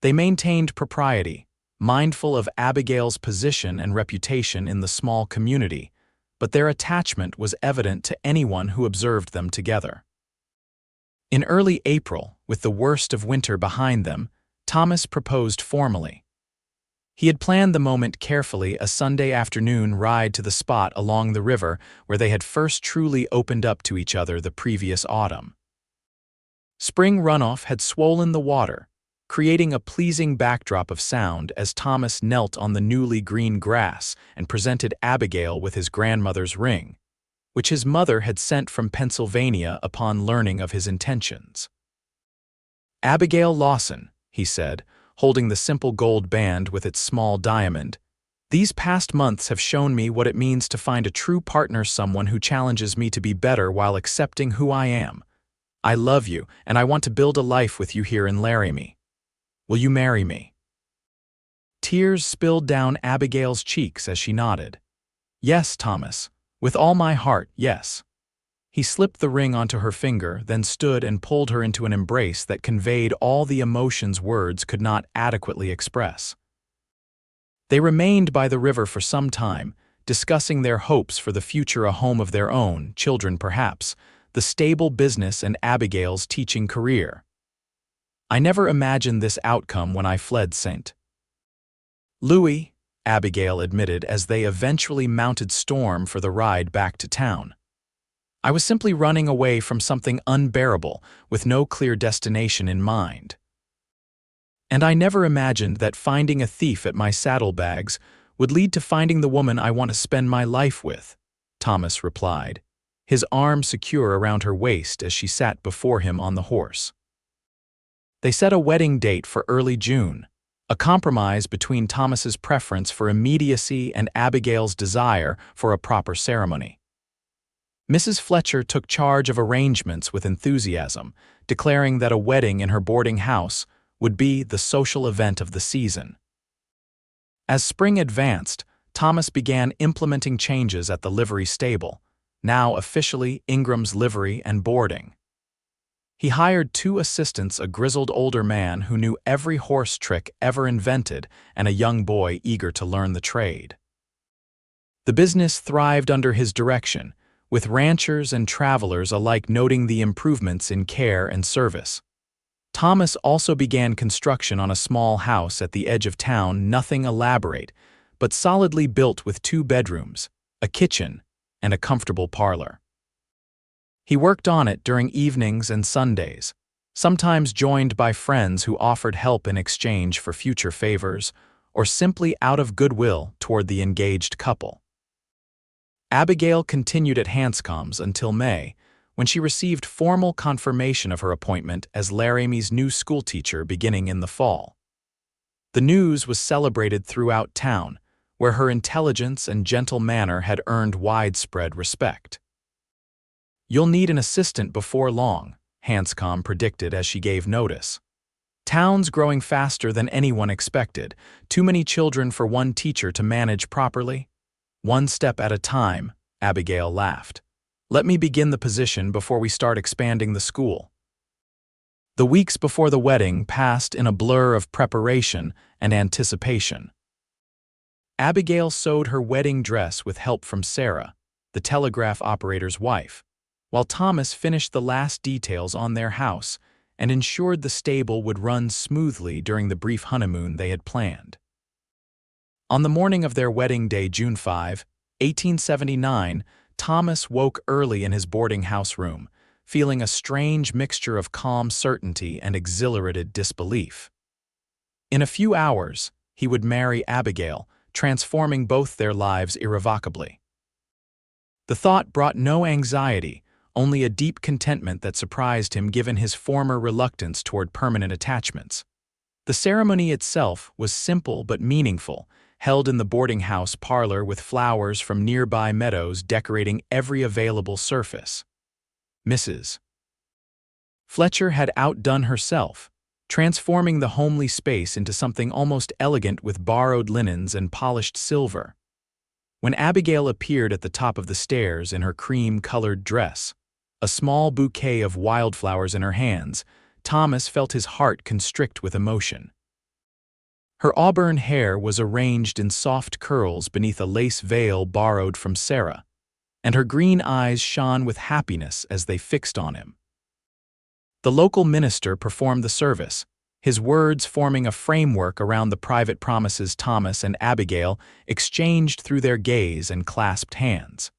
They maintained propriety, mindful of Abigail's position and reputation in the small community, but their attachment was evident to anyone who observed them together. In early April, with the worst of winter behind them, Thomas proposed formally. He had planned the moment carefully, a Sunday afternoon ride to the spot along the river where they had first truly opened up to each other the previous autumn. Spring runoff had swollen the water, creating a pleasing backdrop of sound as Thomas knelt on the newly green grass and presented Abigail with his grandmother's ring, which his mother had sent from Pennsylvania upon learning of his intentions. "Abigail Lawson," he said, holding the simple gold band with its small diamond, "these past months have shown me what it means to find a true partner, someone who challenges me to be better while accepting who I am. I love you, and I want to build a life with you here in Laramie. Will you marry me?" Tears spilled down Abigail's cheeks as she nodded. "Yes, Thomas. With all my heart, yes." He slipped the ring onto her finger, then stood and pulled her into an embrace that conveyed all the emotions words could not adequately express. They remained by the river for some time, discussing their hopes for the future, a home of their own, children perhaps, the stable business, and Abigail's teaching career. "I never imagined this outcome when I fled St. Louis," Abigail admitted as they eventually mounted Storm for the ride back to town. "I was simply running away from something unbearable with no clear destination in mind. And I never imagined that finding a thief at my saddlebags would lead to finding the woman I want to spend my life with," Thomas replied, his arm secure around her waist as she sat before him on the horse. They set a wedding date for early June, a compromise between Thomas's preference for immediacy and Abigail's desire for a proper ceremony. Mrs. Fletcher took charge of arrangements with enthusiasm, declaring that a wedding in her boarding house would be the social event of the season. As spring advanced, Thomas began implementing changes at the livery stable, now officially Ingram's Livery and Boarding. He hired 2 assistants, a grizzled older man who knew every horse trick ever invented and a young boy eager to learn the trade. The business thrived under his direction, with ranchers and travelers alike noting the improvements in care and service. Thomas also began construction on a small house at the edge of town, nothing elaborate, but solidly built with 2 bedrooms, a kitchen, and a comfortable parlor. He worked on it during evenings and Sundays, sometimes joined by friends who offered help in exchange for future favors, or simply out of goodwill toward the engaged couple. Abigail continued at Hanscom's until May, when she received formal confirmation of her appointment as Laramie's new schoolteacher beginning in the fall. The news was celebrated throughout town, where her intelligence and gentle manner had earned widespread respect. "You'll need an assistant before long," Hanscom predicted as she gave notice. "Town's growing faster than anyone expected, too many children for one teacher to manage properly." "One step at a time," Abigail laughed. "Let me begin the position before we start expanding the school." The weeks before the wedding passed in a blur of preparation and anticipation. Abigail sewed her wedding dress with help from Sarah, the telegraph operator's wife, while Thomas finished the last details on their house and ensured the stable would run smoothly during the brief honeymoon they had planned. On the morning of their wedding day, June 5, 1879, Thomas woke early in his boarding house room, feeling a strange mixture of calm certainty and exhilarated disbelief. In a few hours, he would marry Abigail, transforming both their lives irrevocably. The thought brought no anxiety, only a deep contentment that surprised him given his former reluctance toward permanent attachments. The ceremony itself was simple but meaningful, held in the boarding house parlor with flowers from nearby meadows decorating every available surface. Mrs. Fletcher had outdone herself, transforming the homely space into something almost elegant with borrowed linens and polished silver. When Abigail appeared at the top of the stairs in her cream-colored dress, a small bouquet of wildflowers in her hands, Thomas felt his heart constrict with emotion. Her auburn hair was arranged in soft curls beneath a lace veil borrowed from Sarah, and her green eyes shone with happiness as they fixed on him. The local minister performed the service, his words forming a framework around the private promises Thomas and Abigail exchanged through their gaze and clasped hands.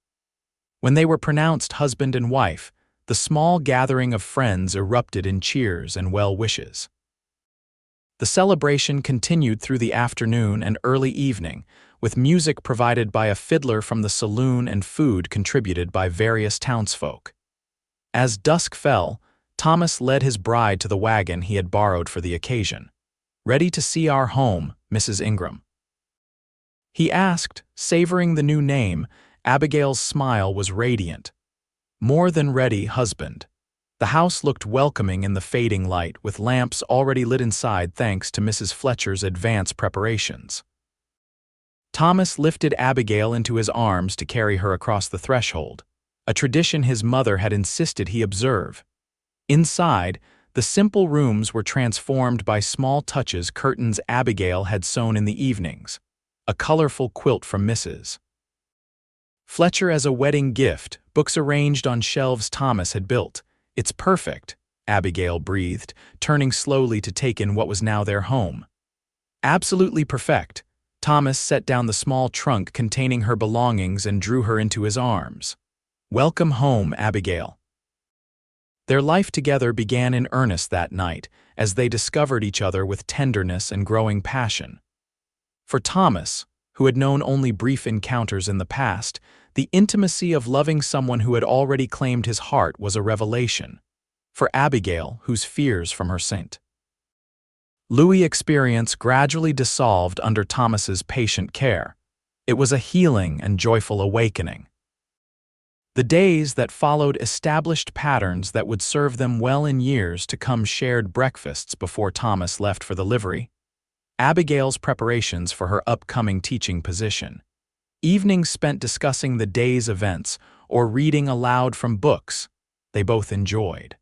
When they were pronounced husband and wife, the small gathering of friends erupted in cheers and well wishes. The celebration continued through the afternoon and early evening, with music provided by a fiddler from the saloon and food contributed by various townsfolk. As dusk fell, Thomas led his bride to the wagon he had borrowed for the occasion. "Ready to see our home, Mrs. Ingram?" he asked, savoring the new name. Abigail's smile was radiant. "More than ready, husband." The house looked welcoming in the fading light, with lamps already lit inside thanks to Mrs. Fletcher's advance preparations. Thomas lifted Abigail into his arms to carry her across the threshold, a tradition his mother had insisted he observe. Inside, the simple rooms were transformed by small touches curtains Abigail had sewn in the evenings, a colorful quilt from Mrs. Fletcher as a wedding gift, books arranged on shelves Thomas had built. "It's perfect," Abigail breathed, turning slowly to take in what was now their home. "Absolutely perfect." Thomas set down the small trunk containing her belongings and drew her into his arms. "Welcome home, Abigail." Their life together began in earnest that night, as they discovered each other with tenderness and growing passion. For Thomas, who had known only brief encounters in the past, the intimacy of loving someone who had already claimed his heart was a revelation. For Abigail, whose fears from her St. Louis experience gradually dissolved under Thomas's patient care, it was a healing and joyful awakening. The days that followed established patterns that would serve them well in years to come. Shared breakfasts before Thomas left for the livery, Abigail's preparations for her upcoming teaching position, evenings spent discussing the day's events or reading aloud from books they both enjoyed.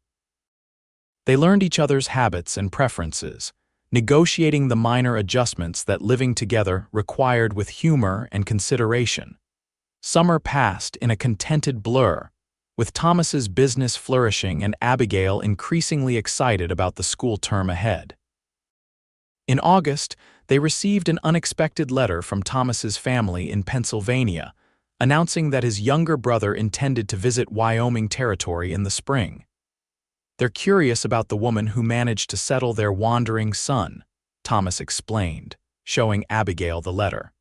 They learned each other's habits and preferences, negotiating the minor adjustments that living together required with humor and consideration. Summer passed in a contented blur, with Thomas's business flourishing and Abigail increasingly excited about the school term ahead. In August, they received an unexpected letter from Thomas's family in Pennsylvania, announcing that his younger brother intended to visit Wyoming Territory in the spring. "They're curious about the woman who managed to settle their wandering son," Thomas explained, showing Abigail the letter.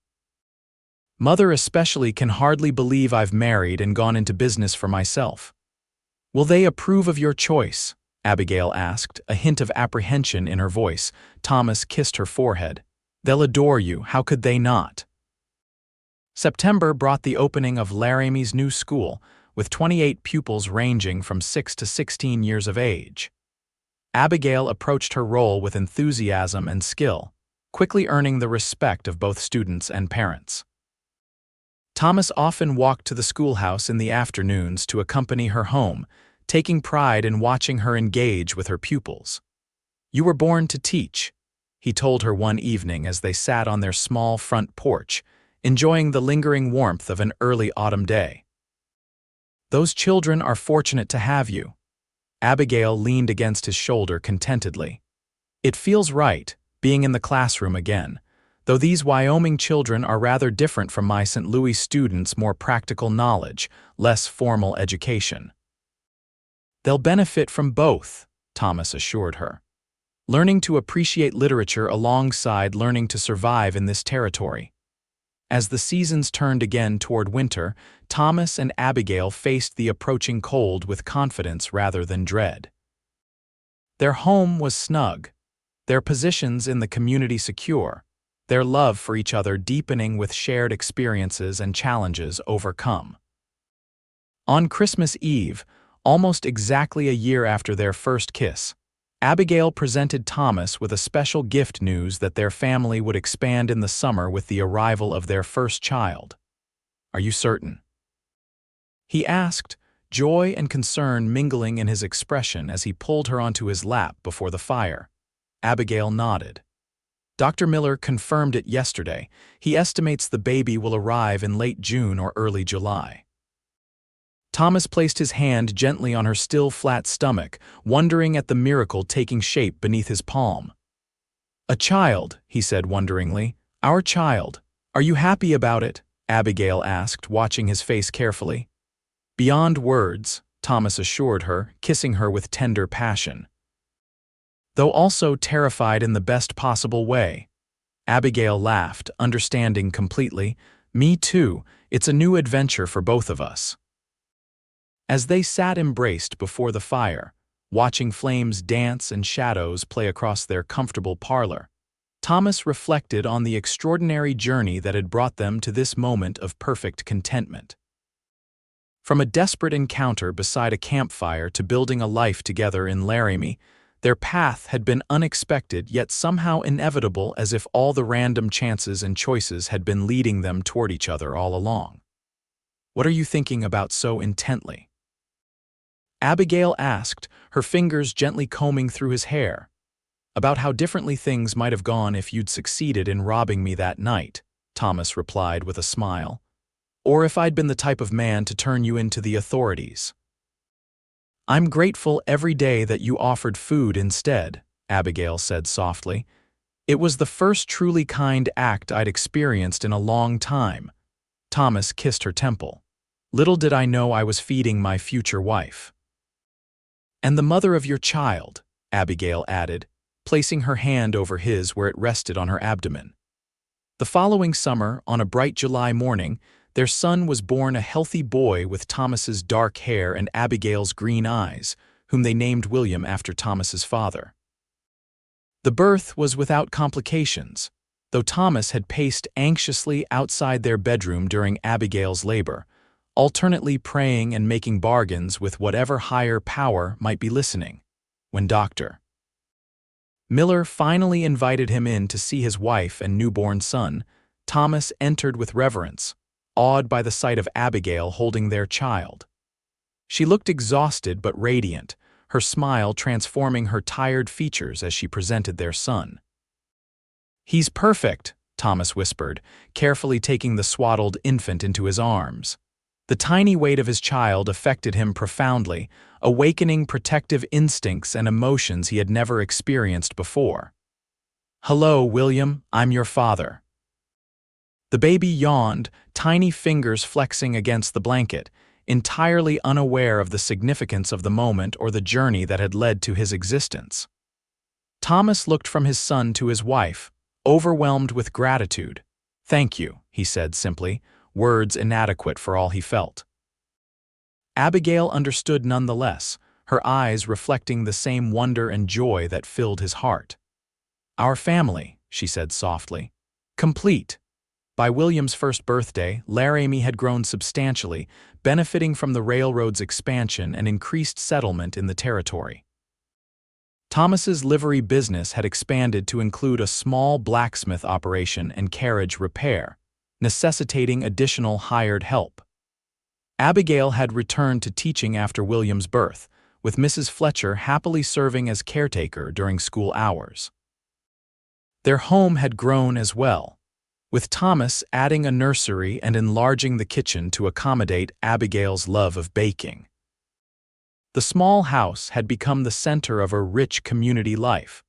"Mother especially can hardly believe I've married and gone into business for myself." "Will they approve of your choice?" Abigail asked, a hint of apprehension in her voice. Thomas kissed her forehead. "They'll adore you, how could they not?" September brought the opening of Laramie's new school, with 28 pupils ranging from 6 to 16 years of age. Abigail approached her role with enthusiasm and skill, quickly earning the respect of both students and parents. Thomas often walked to the schoolhouse in the afternoons to accompany her home, taking pride in watching her engage with her pupils. "You were born to teach," he told her one evening as they sat on their small front porch, enjoying the lingering warmth of an early autumn day. "Those children are fortunate to have you." Abigail leaned against his shoulder contentedly. "It feels right, being in the classroom again, though these Wyoming children are rather different from my St. Louis students' more practical knowledge, less formal education." "They'll benefit from both," Thomas assured her. "Learning to appreciate literature alongside learning to survive in this territory." As the seasons turned again toward winter, Thomas and Abigail faced the approaching cold with confidence rather than dread. Their home was snug, their positions in the community secure, their love for each other deepening with shared experiences and challenges overcome. On Christmas Eve, almost exactly a year after their first kiss, Abigail presented Thomas with a special gift: news that their family would expand in the summer with the arrival of their first child. "Are you certain?" he asked, joy and concern mingling in his expression as he pulled her onto his lap before the fire. Abigail nodded. "Dr. Miller confirmed it yesterday. He estimates the baby will arrive in late June or early July." Thomas placed his hand gently on her still flat stomach, wondering at the miracle taking shape beneath his palm. A child, he said wonderingly. Our child. Are you happy about it? Abigail asked, watching his face carefully. Beyond words, Thomas assured her, kissing her with tender passion. Though also terrified in the best possible way. Abigail laughed, understanding completely. Me too, it's a new adventure for both of us. As they sat embraced before the fire, watching flames dance and shadows play across their comfortable parlor, Thomas reflected on the extraordinary journey that had brought them to this moment of perfect contentment. From a desperate encounter beside a campfire to building a life together in Laramie, their path had been unexpected yet somehow inevitable, as if all the random chances and choices had been leading them toward each other all along. What are you thinking about so intently? Abigail asked, her fingers gently combing through his hair. About how differently things might have gone if you'd succeeded in robbing me that night, Thomas replied with a smile. Or if I'd been the type of man to turn you into the authorities. I'm grateful every day that you offered food instead, Abigail said softly. It was the first truly kind act I'd experienced in a long time. Thomas kissed her temple. Little did I know I was feeding my future wife. And the mother of your child, Abigail added, placing her hand over his where it rested on her abdomen. The following summer, on a bright July morning, their son was born, a healthy boy with Thomas's dark hair and Abigail's green eyes, whom they named William after Thomas's father. The birth was without complications, though Thomas had paced anxiously outside their bedroom during Abigail's labor, alternately praying and making bargains with whatever higher power might be listening, when Dr. Miller finally invited him in to see his wife and newborn son. Thomas entered with reverence, awed by the sight of Abigail holding their child. She looked exhausted but radiant, her smile transforming her tired features as she presented their son. He's perfect, Thomas whispered, carefully taking the swaddled infant into his arms. The tiny weight of his child affected him profoundly, awakening protective instincts and emotions he had never experienced before. Hello, William, I'm your father. The baby yawned, tiny fingers flexing against the blanket, entirely unaware of the significance of the moment or the journey that had led to his existence. Thomas looked from his son to his wife, overwhelmed with gratitude. Thank you, he said simply, words inadequate for all he felt. Abigail understood nonetheless, her eyes reflecting the same wonder and joy that filled his heart. Our family, she said softly. Complete. By William's first birthday, Laramie had grown substantially, benefiting from the railroad's expansion and increased settlement in the territory. Thomas's livery business had expanded to include a small blacksmith operation and carriage repair, necessitating additional hired help. Abigail had returned to teaching after William's birth, with Mrs. Fletcher happily serving as caretaker during school hours. Their home had grown as well, with Thomas adding a nursery and enlarging the kitchen to accommodate Abigail's love of baking. The small house had become the center of a rich community life,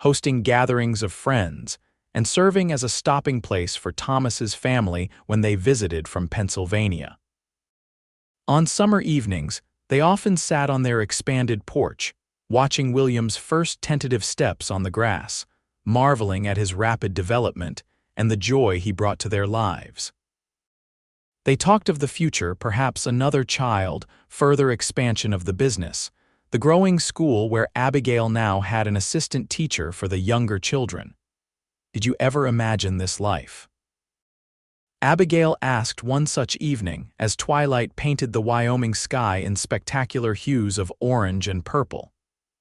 hosting gatherings of friends and serving as a stopping place for Thomas's family when they visited from Pennsylvania. On summer evenings, they often sat on their expanded porch, watching William's first tentative steps on the grass, marveling at his rapid development and the joy he brought to their lives. They talked of the future, perhaps another child, further expansion of the business, the growing school where Abigail now had an assistant teacher for the younger children. Did you ever imagine this life? Abigail asked one such evening as twilight painted the Wyoming sky in spectacular hues of orange and purple.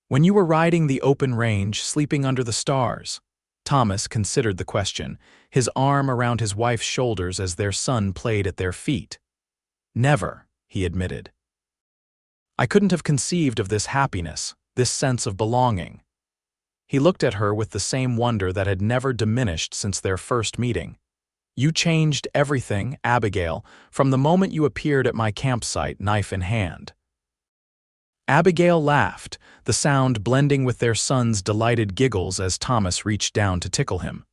When you were riding the open range, sleeping under the stars? Thomas considered the question, his arm around his wife's shoulders as their son played at their feet. Never, he admitted. I couldn't have conceived of this happiness, this sense of belonging. He looked at her with the same wonder that had never diminished since their first meeting. You changed everything, Abigail, from the moment you appeared at my campsite, knife in hand. Abigail laughed, the sound blending with their son's delighted giggles as Thomas reached down to tickle him.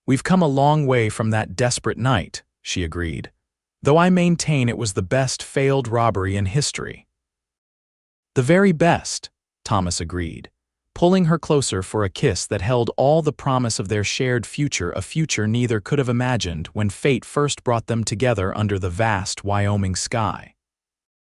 "We've come a long way from that desperate night," she agreed, "though I maintain it was the best failed robbery in history." "The very best," Thomas agreed, pulling her closer for a kiss that held all the promise of their shared future, a future neither could have imagined when fate first brought them together under the vast Wyoming sky.